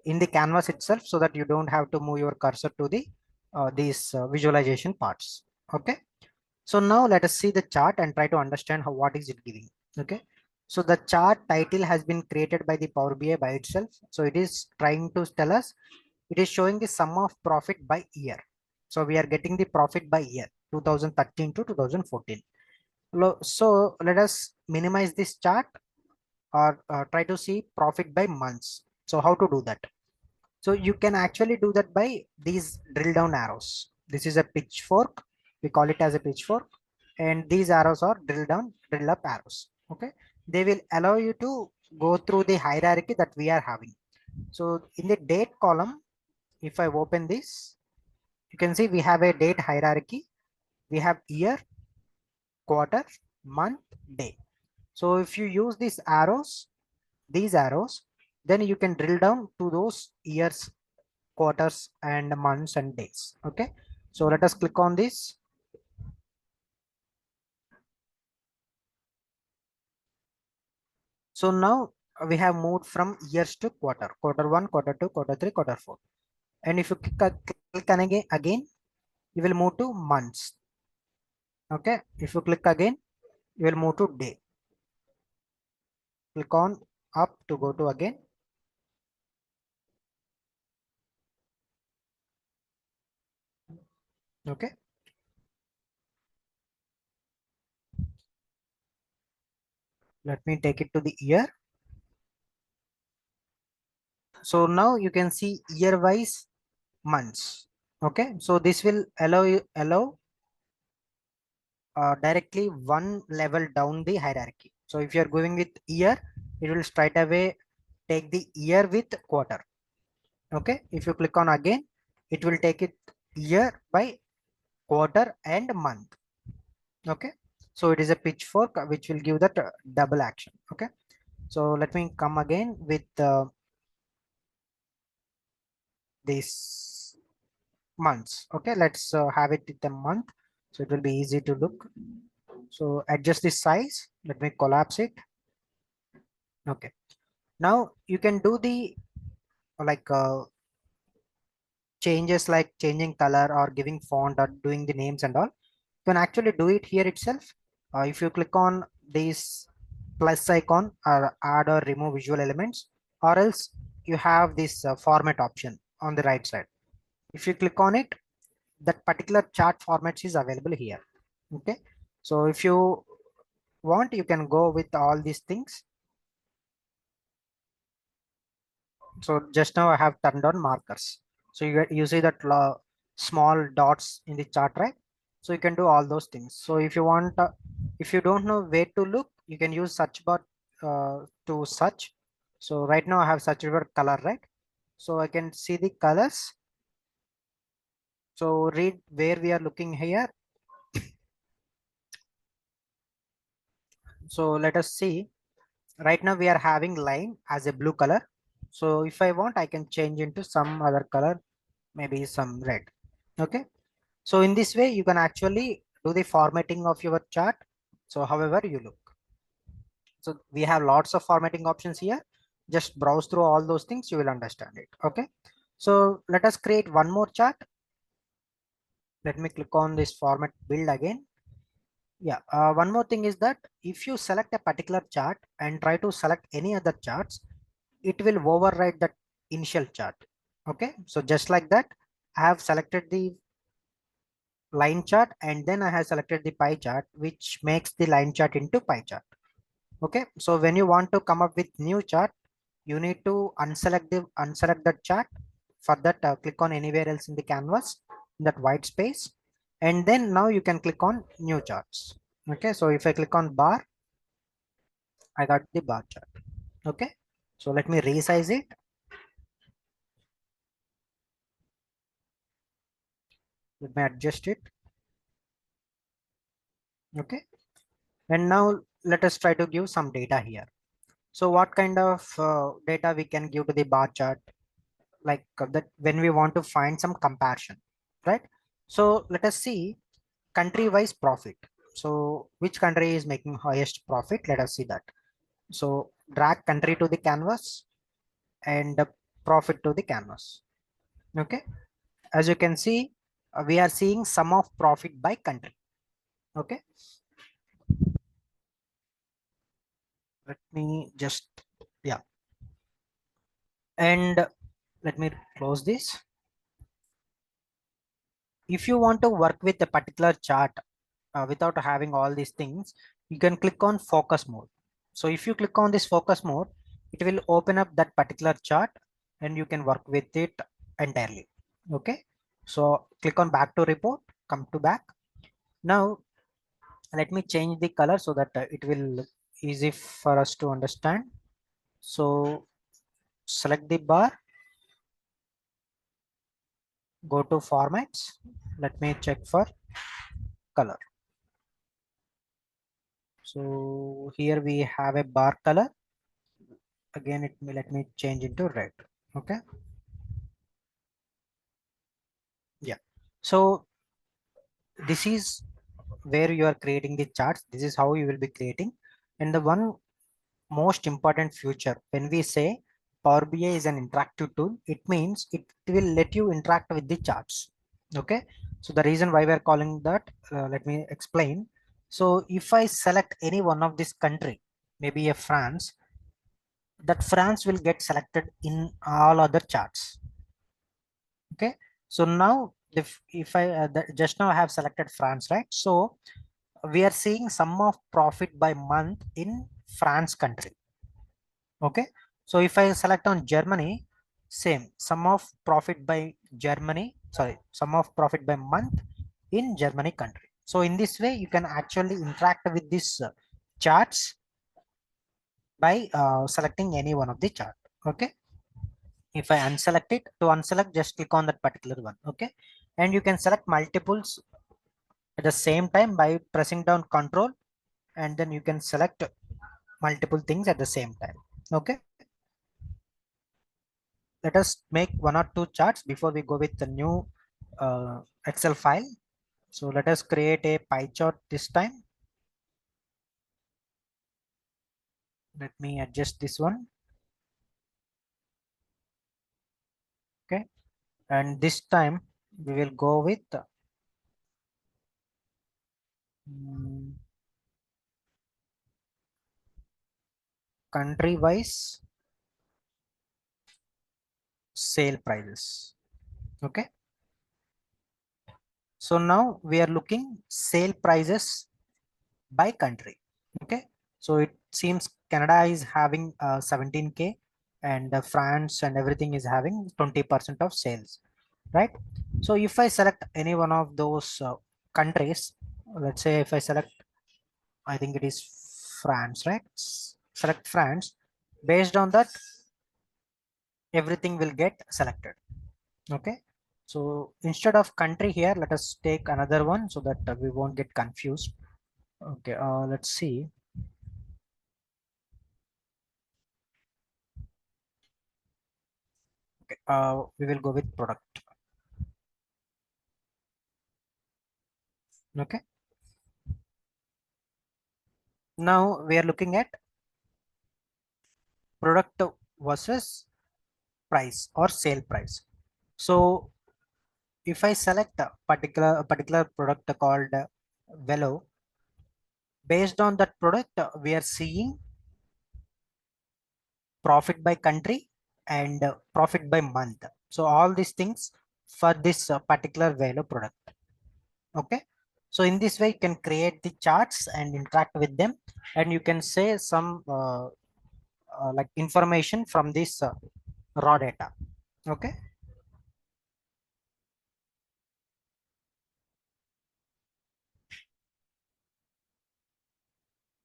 in the canvas itself, so that you don't have to move your cursor to the these visualization parts. Okay, so now let us see the chart and try to understand how what is it giving. Okay, so the chart title has been created by the Power BI by itself. So it is trying to tell us, it is showing the sum of profit by year. So we are getting the profit by year 2013 to 2014. So let us minimize this chart or try to see profit by months. So how to do that? So you can actually do that by these drill down arrows. This is a pitchfork. We call it as a pitchfork. And these arrows are drill down, drill up arrows. Okay. They will allow you to go through the hierarchy that we are having. So in the date column, if I open this, you can see we have a date hierarchy. We have year, quarter, month, day. So if you use these arrows, then you can drill down to those years, quarters, and months and days. Okay, so let us click on this. So now we have moved from years to quarter, quarter one, quarter two, quarter three, quarter four. And if you click on again, you will move to months. Okay, if you click again, you will move to day. Click on up to go to again. Okay, let me take it to the year. So now you can see year wise months. Okay, so this will allow directly one level down the hierarchy. So if you're going with year, it will straight away take the year with quarter. Okay, if you click on again, it will take it year by quarter and month. Okay, so it is a pitchfork which will give that double action. Okay, so let me come again with this months. Okay, let's have it with the month, so it will be easy to look. So adjust the size, let me collapse it. Okay, now you can do the like changes like changing color or giving font or doing the names and all. You can actually do it here itself. If you click on this plus icon or add or remove visual elements, or else you have this format option on the right side. If you click on it, that particular chart format is available here. Okay, so if you want, you can go with all these things. So just now I have turned on markers. So you see that small dots in the chart, right? So you can do all those things. So if you want, if you don't know where to look, you can use search bar to search. So right now I have searched for color, right? So I can see the colors. So read where we are looking here. So let us see. Right now we are having line as a blue color. So if I want, I can change into some other color, maybe some red. Okay, so in this way you can actually do the formatting of your chart, so however you look. So we have lots of formatting options here. Just browse through all those things, you will understand it. Okay, so let us create one more chart. Let me click on this format build again. Yeah, one more thing is that if you select a particular chart and try to select any other charts, it will override that initial chart. Okay, so just like that, I have selected the line chart and then I have selected the pie chart, which makes the line chart into pie chart. Okay, so when you want to come up with new chart, you need to unselect that chart. For that, click on anywhere else in the canvas, in that white space, and then now you can click on new charts. Okay, so if I click on bar, I got the bar chart. Okay, so let me resize it. Let me adjust it. Okay, and now let us try to give some data here. So what kind of data we can give to the bar chart, like that when we want to find some comparison, right? So let us see country wise profit. So which country is making highest profit? Let us see that. So drag country to the canvas and profit to the canvas. Okay. As you can see, we are seeing sum of profit by country. Okay. Let me just, yeah. And let me close this. If you want to work with a particular chart without having all these things, you can click on focus mode. So if you click on this focus mode, it will open up that particular chart and you can work with it entirely. Okay. So click on back to report, come to back. Now let me change the color so that it will easy for us to understand. So select the bar, go to formats. Let me check for color. So here we have a bar color. Again, let me change into red. Okay. Yeah. So this is where you are creating the charts. This is how you will be creating. And the one most important feature when we say Power BI is an interactive tool, it means it will let you interact with the charts. Okay. So the reason why we are calling that, let me explain. So if I select any one of this country, maybe a France, that France will get selected in all other charts. Okay. So now if I just now I have selected France, right? So we are seeing sum of profit by month in France country. Okay. So if I select on Germany, same sum of profit by Germany, sorry, sum of profit by month in Germany country. So in this way, you can actually interact with these charts by selecting any one of the chart. Okay. If I unselect it, to unselect, just click on that particular one. Okay. And you can select multiples at the same time by pressing down control, and then you can select multiple things at the same time. Okay. Let us make one or two charts before we go with the new Excel file. So let us create a pie chart this time. Let me adjust this one. Okay. And this time we will go with um, country wise sale prices. Okay. So now we are looking sale prices by country. Okay. So it seems Canada is having 17K and France and everything is having 20% of sales, right? So if I select any one of those countries, let's say if I select, I think it is France, right? Select France. Based on that, everything will get selected. Okay. So instead of country here, let us take another one so that we won't get confused. Okay. Let's see. Okay. We will go with product. Okay. Now we are looking at product versus price or sale price. So if I select a particular product called Velo, based on that product, we are seeing profit by country and profit by month. So all these things for this particular Velo product. Okay. So in this way, you can create the charts and interact with them, and you can say some like information from this raw data. Okay.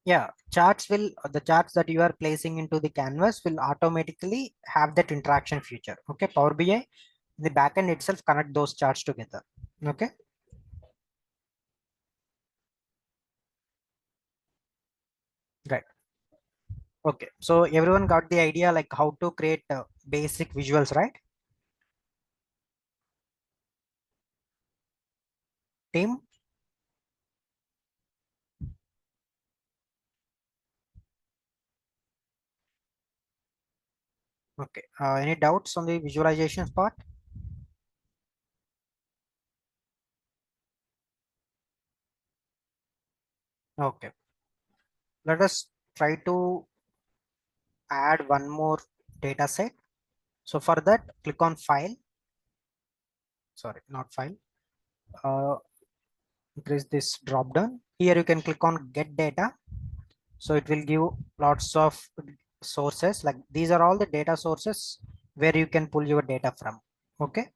Yeah, charts will the charts that you are placing into the canvas will automatically have that interaction feature. Okay, Power BI, the backend itself connect those charts together. Okay, right. Okay, so everyone got the idea like how to create basic visuals, right? Team. Okay. Any doubts on the visualization part? Okay. Let us try to add one more data set. So for that, click on file. Sorry, not file. Uh, Increase this drop down. Here you can click on get data. So it will give lots of sources, like these are all the data sources where you can pull your data from. Okay.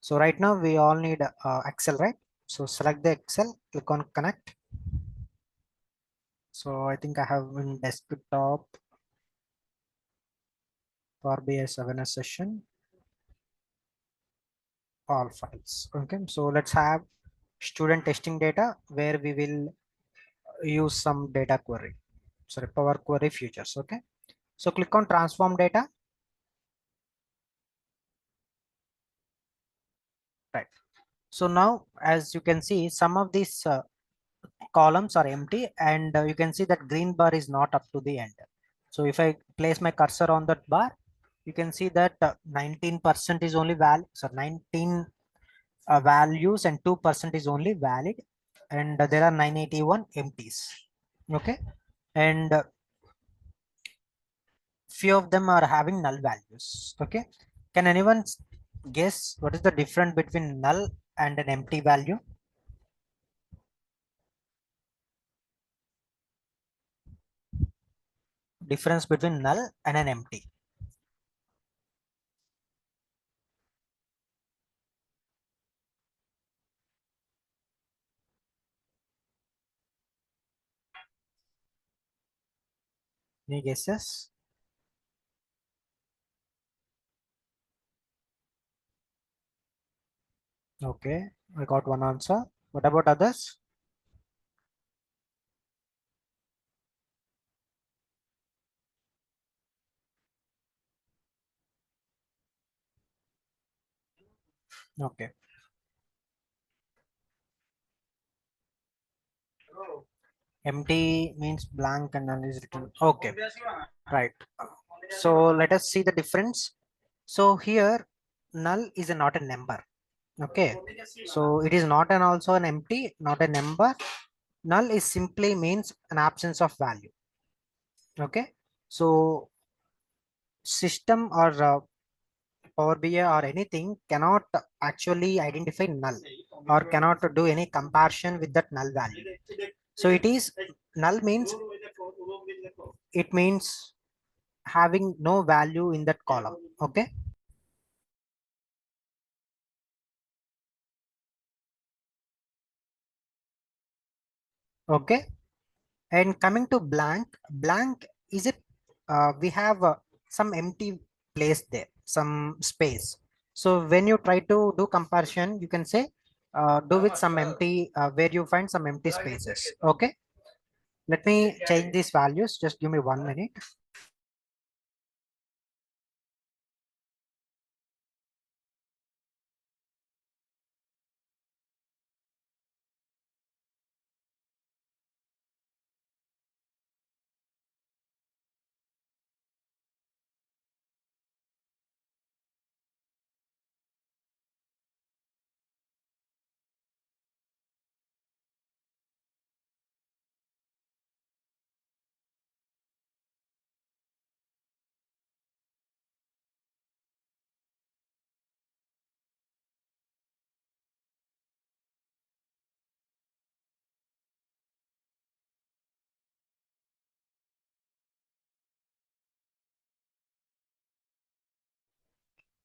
So right now we all need Excel, right? So select the Excel, click on connect. So I think I have in desktop Power BI 7 session, all files. Okay. So let's have student testing data where we will use some data query. Sorry, Power Query futures. Okay. So click on transform data. Right. So now, as you can see, some of these columns are empty, and you can see that green bar is not up to the end. So if I place my cursor on that bar, you can see that 19% is only valid. So 19 values and 2% is only valid, and there are 981 empties. Okay. And few of them are having null values. Okay. Can anyone guess what is the difference between null and an empty value? Difference between null and an empty. Any guesses? Okay, I got one answer. What about others? Okay. Empty means blank and null is written. Okay, right. So let us see the difference. So here, null is not a number. Okay, so it is not an also an empty, not a number. Null is simply means an absence of value. Okay, so system or Power BI or anything cannot actually identify null or cannot do any comparison with that null value. So it is null means it means having no value in that column. Okay. Okay. And coming to blank, blank is it we have some empty place there, some space. So when you try to do comparison, you can say do with some empty where you find some empty spaces. Okay. Let me change these values. Just give me 1 minute.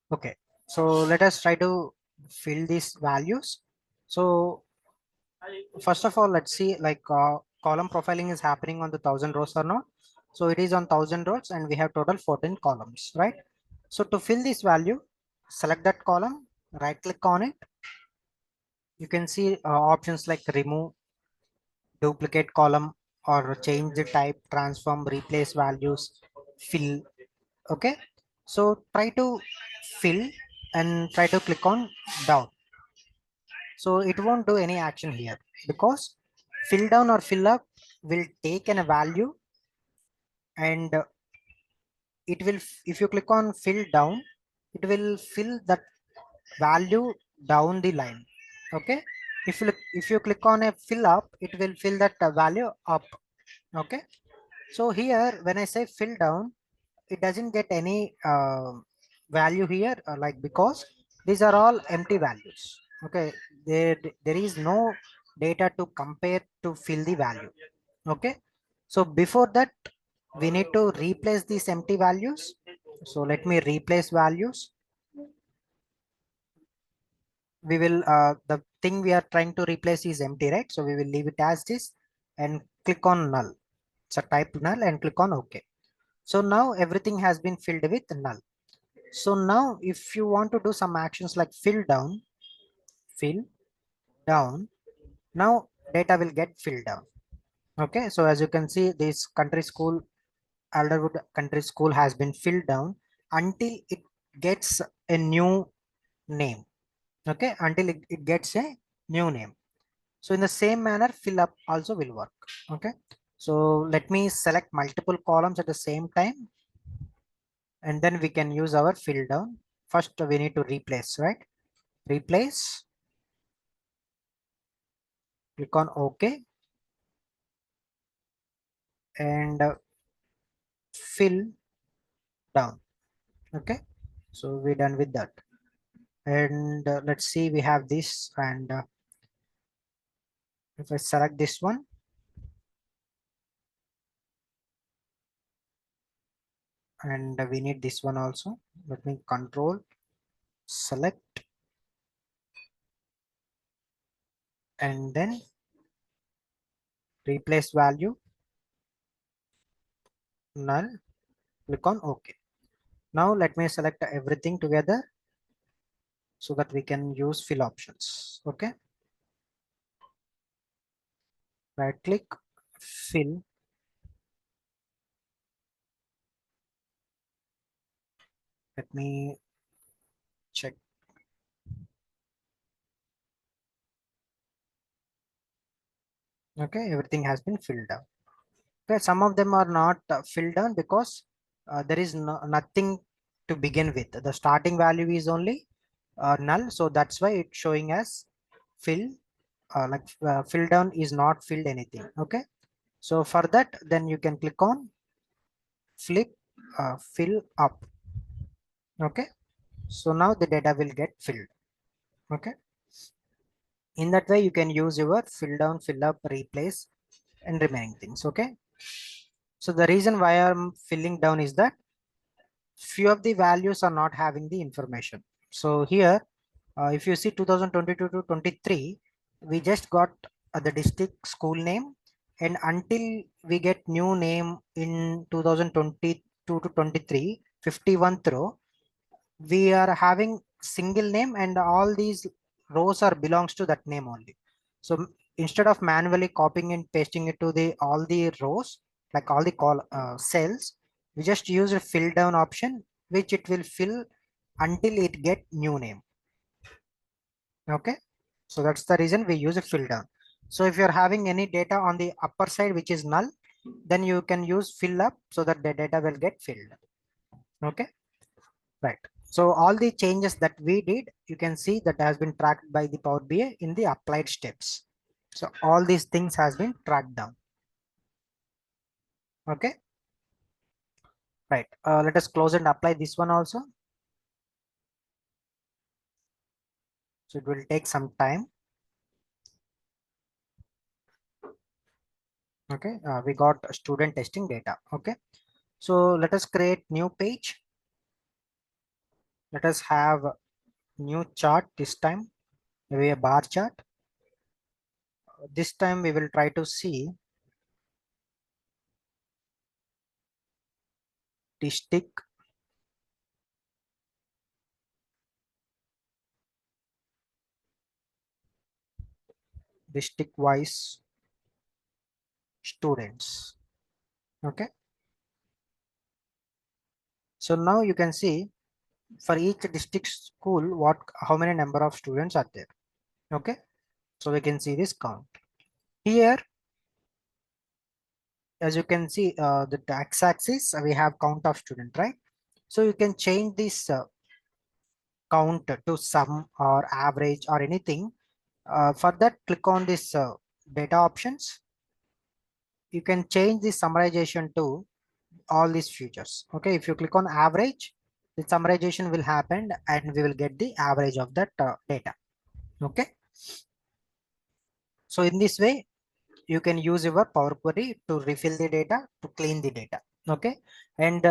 Okay. So let us try to fill these values. So first of all, let's see like column profiling is happening on the 1,000 rows or not. So it is on 1,000 rows and we have total 14 columns, right? So to fill this value, select that column, right click on it. You can see options like remove, duplicate column, or change the type, transform, replace values, fill. Okay. So try to fill and try to click on down. So it won't do any action here because fill down or fill up will take in a value and it will, if you click on fill down, it will fill that value down the line. Okay, if you click on a fill up, it will fill that value up. Okay, so here when I say fill down, it doesn't get any value here, like, because these are all empty values. Okay, there is no data to compare to fill the value. Okay, so before that we need to replace these empty values. So let me replace values. We will the thing we are trying to replace is empty, right? So we will leave it as this and click on null. So type null and click on OK. So now everything has been filled with null. So now if you want to do some actions like fill down, now data will get filled down. Okay, so as you can see, this country school, Alderwood Country School, has been filled down until it gets a new name. Okay, until it gets a new name. So in the same manner, fill up also will work. Okay, so let me select multiple columns at the same time, and then we can use our fill down. First we need to replace, right? Replace, click on OK, and fill down. Okay, so we're done with that. And let's see, we have this, and if I select this one, and we need this one also, let me control select, and then replace value null, click on OK. Now let me select everything together so that we can use fill options. Okay, right click, fill, let me check. Okay, everything has been filled out. Okay, some of them are not filled down because there is nothing to begin with. The starting value is only null, so that's why it's showing as fill. Fill down is not filled anything. Okay, so for that, then you can click on flip fill up. Okay, so now the data will get filled. Okay, in that way you can use your fill down, fill up, replace, and remaining things. Okay, so the reason why I'm filling down is that few of the values are not having the information. So here, if you see 2022 to 23, we just got the district school name, and until we get new name in 2022 to 23, 51th row, we are having single name, and all these rows are belongs to that name only. So instead of manually copying and pasting it to the all the rows, like all the cells, we just use a fill down option, which it will fill until it get new name. Okay, so that's the reason we use a fill down. So if you're having any data on the upper side which is null, then you can use fill up so that the data will get filled. Okay, right. So all the changes that we did, you can see that has been tracked by the Power BI in the applied steps. So all these things has been tracked down. Okay, right. Let us close and apply this one also. So it will take some time. Okay, we got student testing data. Okay, so let us create new page. Let us have new chart this time, maybe a bar chart. This time we will try to see district district wise students. Okay, so now you can see for each district school how many number of students are there. Okay, so we can see this count here. as you can see, the x-axis we have count of student, right? So you can change this count to sum or average or anything. For that, click on this data options. You can change the summarization to all these features. Okay, if you click on average, the summarization will happen and we will get the average of that data. Okay, so in this way you can use your Power Query to refill the data, to clean the data. Okay, and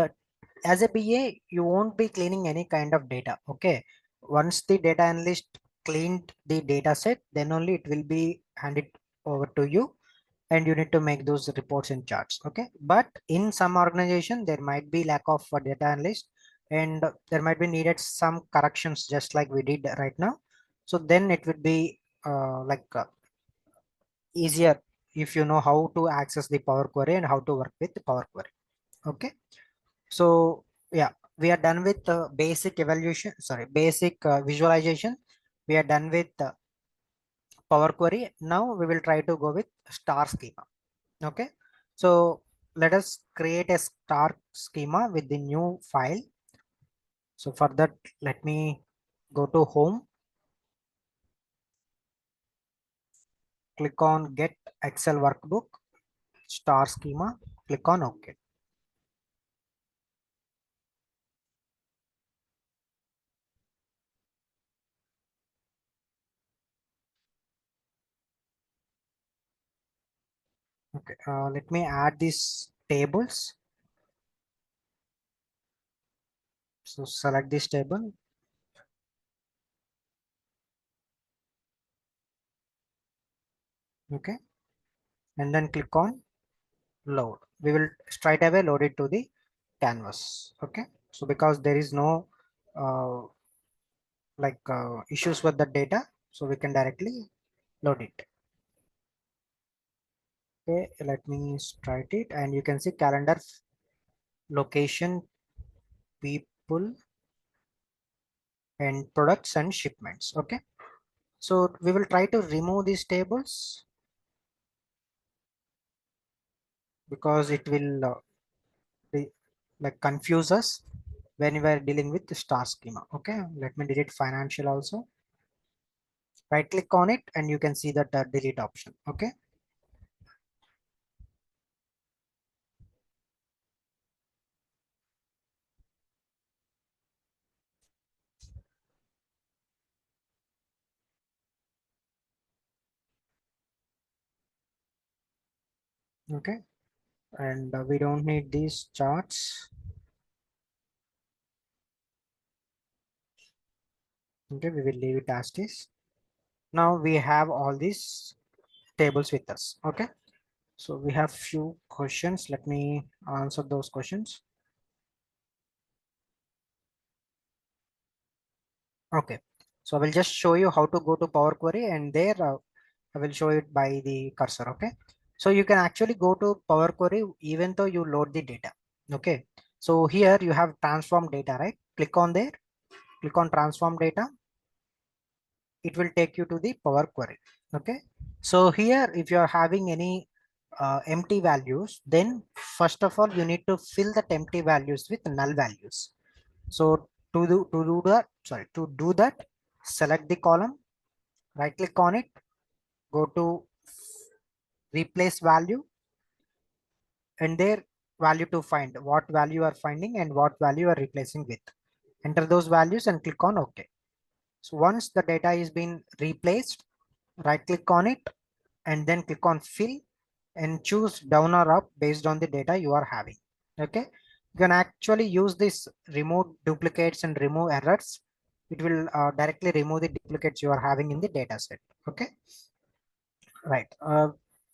as a BA, you won't be cleaning any kind of data. Okay, once the data analyst cleaned the data set, then only it will be handed over to you, and you need to make those reports and charts. Okay, but in some organization there might be lack of data analyst, and there might be needed some corrections just like we did right now. So then it would be easier if you know how to access the Power Query and how to work with the Power Query. Okay, so yeah, we are done with the basic evaluation, sorry, basic visualization. We are done with Power Query. Now we will try to go with star schema. Okay, so let us create a star schema with the new file. So for that, let me go to home, click on get Excel workbook, star schema, click on OK. Okay, let me add these tables. So select this table. Okay, and then click on load. We will straight away load it to the canvas. Okay, so because there is no issues with the data, so we can directly load it. Okay, let me start it, and you can see calendar, location, people, and products and shipments. Okay, so we will try to remove these tables because it will be, like, confuse us when we are dealing with the star schema. Okay, let me delete financial also. Right click on it and you can see that delete option. Okay, okay, and we don't need these charts. Okay, we will leave it as this. Now we have all these tables with us. Okay, so we have few questions. Let me answer those questions. Okay, so I will just show you how to go to Power Query, and there I will show it by the cursor. Okay, so you can actually go to Power Query even though you load the data. Okay, so here you have transform data, right? Click on there, click on transform data. It will take you to the Power Query. Okay, so here if you are having any empty values, then first of all you need to fill that empty values with null values. So to do that, select the column, right click on it, go to replace value, and there value to find what value you are finding and what value you are replacing with. Enter those values and click on OK. So once the data is been replaced, right click on it and then click on fill and choose down or up based on the data you are having. Okay, you can actually use this remove duplicates and remove errors. It will directly remove the duplicates you are having in the data set. Okay, right.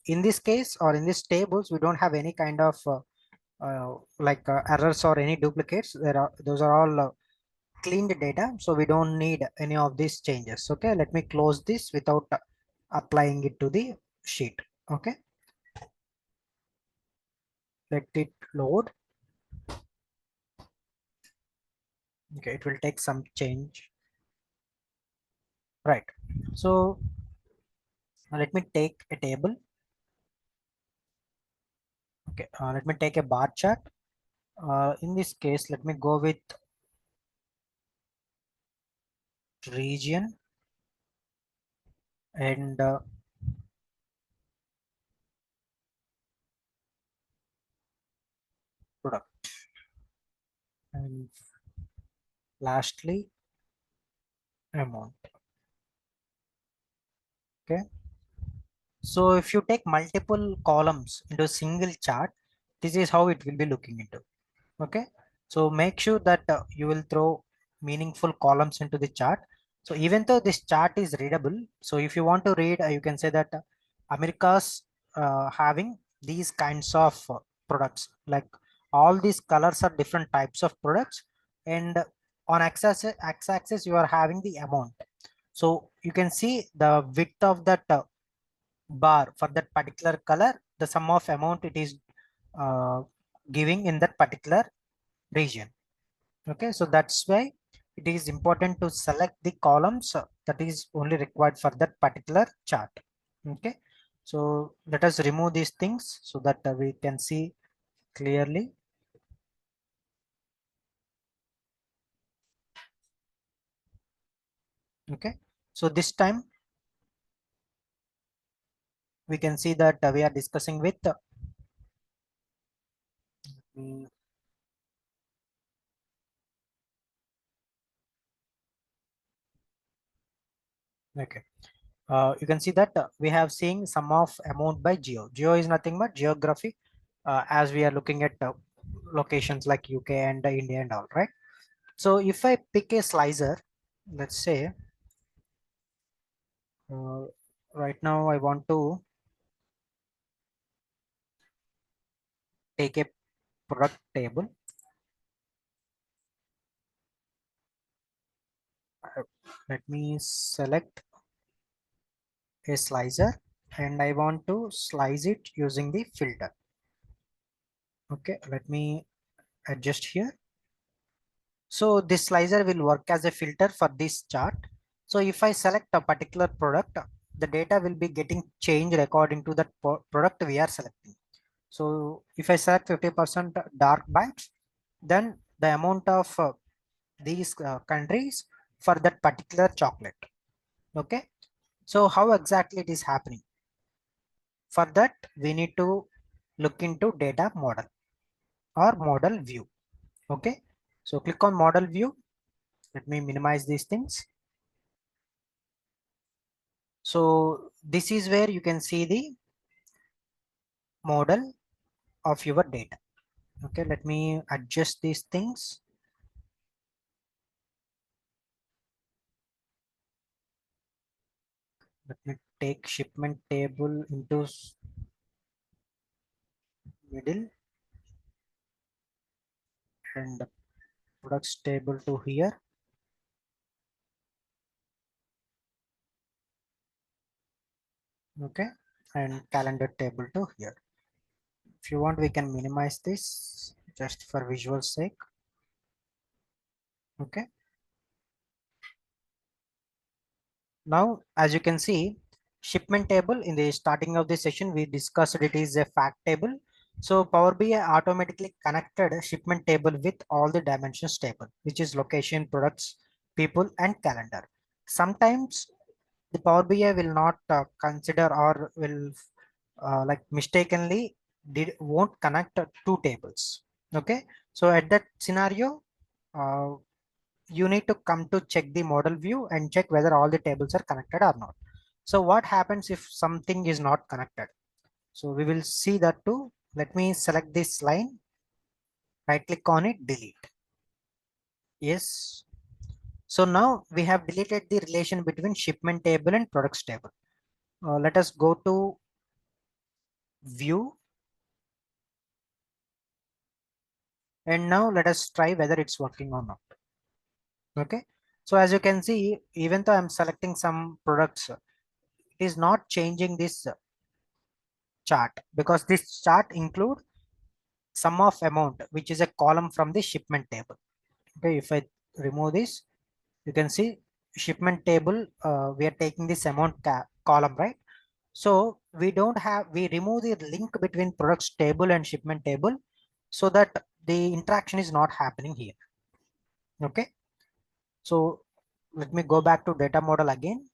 In this case or in these tables, we don't have any kind of errors or any duplicates. There are, those are all cleaned data, so we don't need any of these changes. Okay, let me close this without applying it to the sheet. Okay, let it load. Okay, it will take some change. Right, so let me take a table. Okay, let me take a bar chart. In this case, let me go with region and product, and lastly amount. Okay, so if you take multiple columns into a single chart, this is how it will be looking into. Okay, so make sure that you will throw meaningful columns into the chart. So even though this chart is readable, so if you want to read, you can say that America's having these kinds of products, like all these colors are different types of products, and on x-axis you are having the amount. So you can see the width of that bar for that particular color, the sum of amount it is uh, giving in that particular region. Okay, so that's why it is important to select the columns that is only required for that particular chart. Okay, so let us remove these things so that we can see clearly. Okay, so this time we can see that we are discussing with mm, okay, you can see that we have seen sum of amount by geo. Geo is nothing but geography, as we are looking at locations like UK and India and all, right? So if I pick a slicer, let's say uh, right now I want to take a product table. Uh, Let me select a slicer and I want to slice it using the filter. Okay, let me adjust here. So this slicer will work as a filter for this chart. So if I select a particular product, the data will be getting changed according to that product we are selecting. So if I select 50% dark bites, then the amount of these countries for that particular chocolate. Okay, so how exactly it is happening? For that, we need to look into data model or model view. Okay, so click on model view. Let me minimize these things. So this is where you can see the model of your data. Okay, let me adjust these things. Let me take shipment table into middle and products table to here. Okay, and calendar table to here. If you want, we can minimize this just for visual sake. Okay, now as you can see, shipment table in the starting of the session we discussed it is a fact table. So Power BI automatically connected a shipment table with all the dimensions table, which is location, products, people, and calendar. Sometimes the Power BI will not consider or will like mistakenly won't connect two tables. Okay, so at that scenario, uh, you need to come to check the model view and check whether all the tables are connected or not. So what happens if something is not connected? So we will see that too. Let me select this line, right click on it, delete. Yes. So now we have deleted the relation between shipment table and products table. Let us go to view, and now let us try whether it's working or not. Okay, so as you can see, even though I'm selecting some products, it is not changing this chart because this chart include sum of amount, which is a column from the shipment table. Okay, if I remove this, you can see shipment table, we are taking this amount column, right? So we remove the link between products table and shipment table so that the interaction is not happening here. Okay. So let me go back to data model again.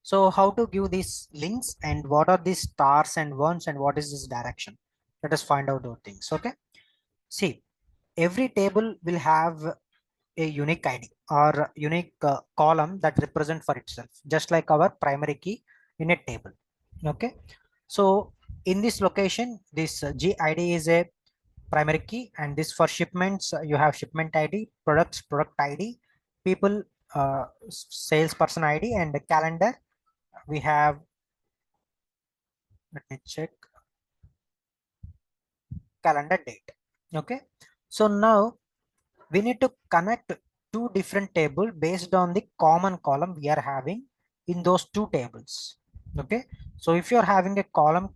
So how to give these links and what are these stars and ones and what is this direction? Let us find out those things. Okay. See, every table will have a unique ID or unique column that represent for itself, just like our primary key in a table. Okay. So in this location, this GID is a primary key, and this for shipments, you have shipment ID, products, product ID, people, salesperson ID, and the calendar. We have, let me check, calendar date. Okay. So now we need to connect two different tables based on the common column we are having in those two tables. Okay. So if you're having a column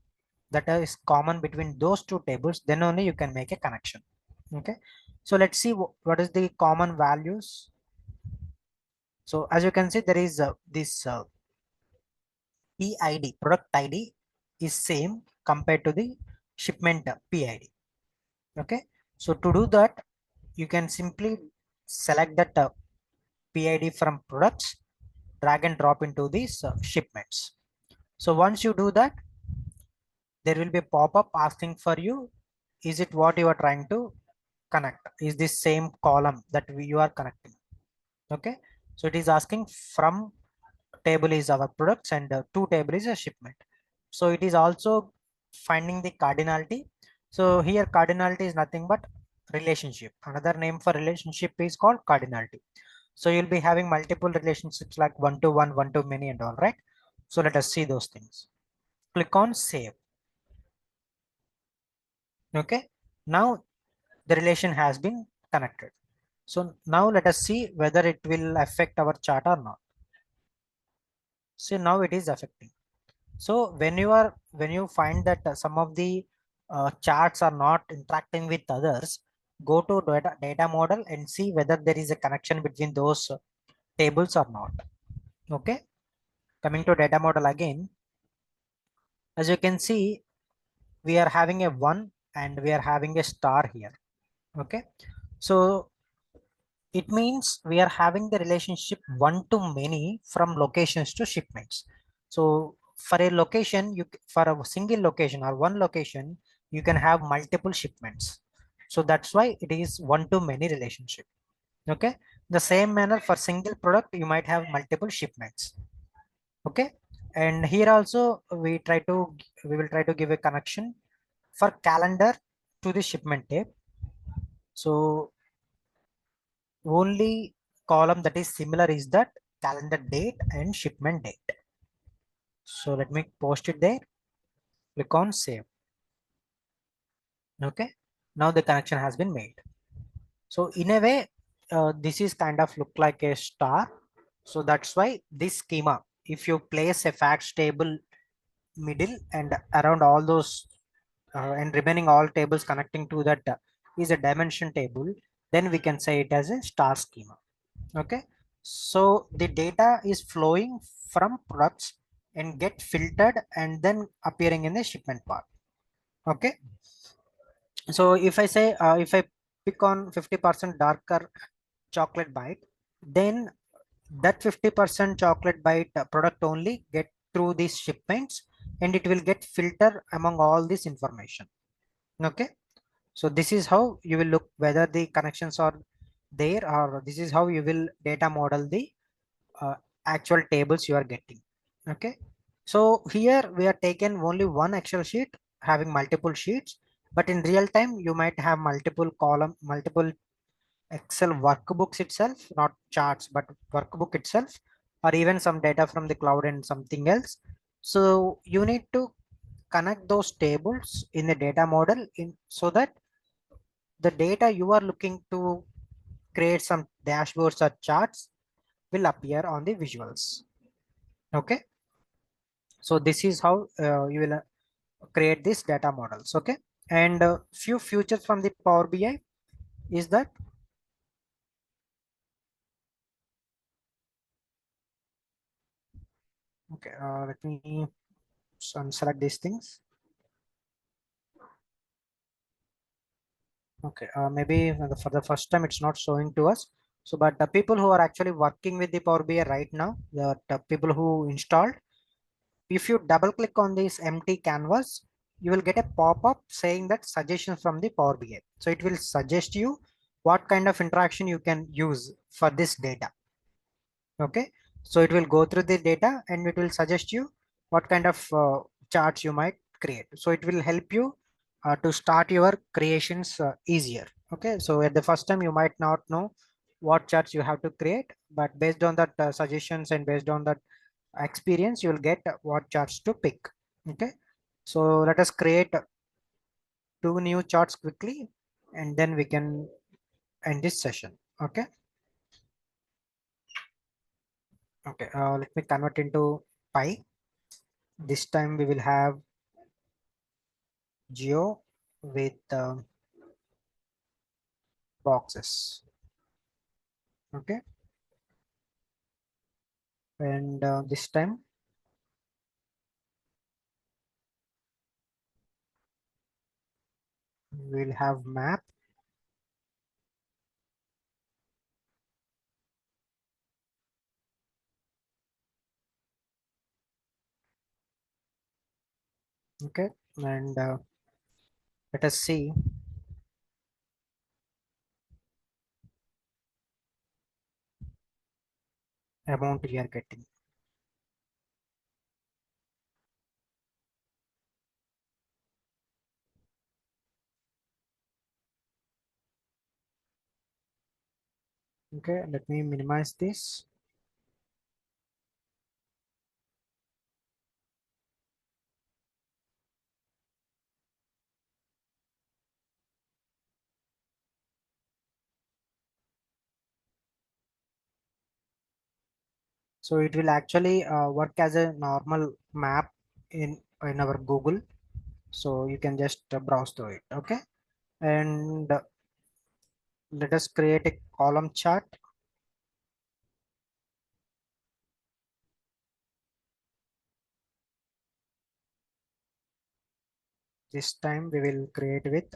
that is common between those two tables, then only you can make a connection. Okay. So let's see what is the common values. So as you can see, there is this PID, product ID is same compared to the shipment PID. Okay. So to do that, you can simply select that PID from products, drag and drop into these shipments. So once you do that, there will be a pop-up asking for you, is it what you are trying to connect, is this same column that you are connecting. Okay. So it is asking from table is our products and to table is a shipment. So it is also finding the cardinality. So here cardinality is nothing but relationship. Another name for relationship is called cardinality. So you'll be having multiple relationships like one to one, one to many and all, right? So let us see those things. Click on save. Okay. Now the relation has been connected. So now let us see whether it will affect our chart or not. See, now it is affecting. So when you find that some of the charts are not interacting with others, go to data model and see whether there is a connection between those tables or not. Okay. Coming to data model again, as you can see, we are having a 1 and we are having a star here. Okay. So it means we are having the relationship one to many from locations to shipments. So for a location, for a single location or one location, you can have multiple shipments. So that's why it is one to many relationship. Okay. The same manner for single product, you might have multiple shipments. Okay. And here also we will try to give a connection for calendar to the shipment tape. So only column that is similar is that calendar date and shipment date. So let me post it there. Click on save. Okay. Now the connection has been made. So in a way, this is kind of look like a star. So that's why this schema, if you place a facts table middle and around all those and remaining all tables connecting to that is a dimension table, then we can say it as a star schema. Okay. So the data is flowing from products and get filtered and then appearing in the shipment part. Okay. So if I say if I pick on 50% darker chocolate bite, then that 50% chocolate bite product only get through these shipments and it will get filter among all this information. Okay. So this is how you will look whether the connections are there, or this is how you will data model the uh, actual tables you are getting. Okay. So here we are taken only one Excel sheet having multiple sheets, but in real time you might have multiple column, multiple Excel workbooks itself, not charts, but workbook itself, or even some data from the cloud and something else. So you need to connect those tables in the data model in so that the data you are looking to create some dashboards or charts will appear on the visuals. Okay. So this is how you will create this data models. Okay. And few features from the Power BI is that, okay, let me let's unselect these things. Okay, maybe for the first time it's not showing to us. So, but the people who are actually working with the Power BI right now, the people who installed, if you double click on this empty canvas, you will get a pop-up saying that suggestions from the Power BI. So it will suggest you what kind of interaction you can use for this data. Okay, so it will go through the data and it will suggest you what kind of charts you might create. So it will help you to start your creations easier. Okay, so at the first time you might not know what charts you have to create, but based on that suggestions and based on that experience, you will get what charts to pick. Okay, so let us create two new charts quickly and then we can end this session. Okay, okay, let me convert into pi. This time we will have geo with boxes. Okay, and this time we'll have map. Okay, and let us see amount we are getting. Okay, let me minimize this. So it will actually work as a normal map in our Google. So you can just browse through it. Okay, and let us create a column chart. This time we will create with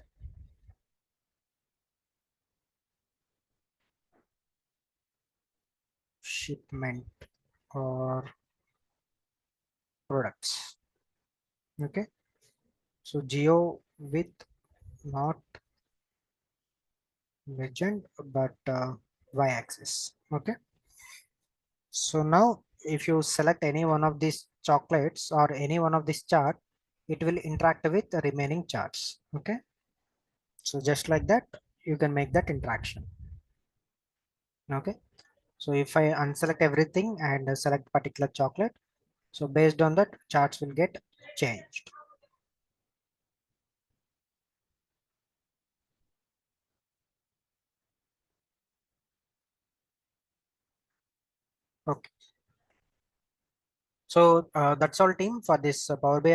shipment or products. Okay, so geo with not legend but y-axis. Okay, so now if you select any one of these chocolates or any one of this chart, it will interact with the remaining charts. Okay, so just like that you can make that interaction. Okay, so if I unselect everything and select particular chocolate, so based on that charts will get changed. Okay, so that's all team for this Power BI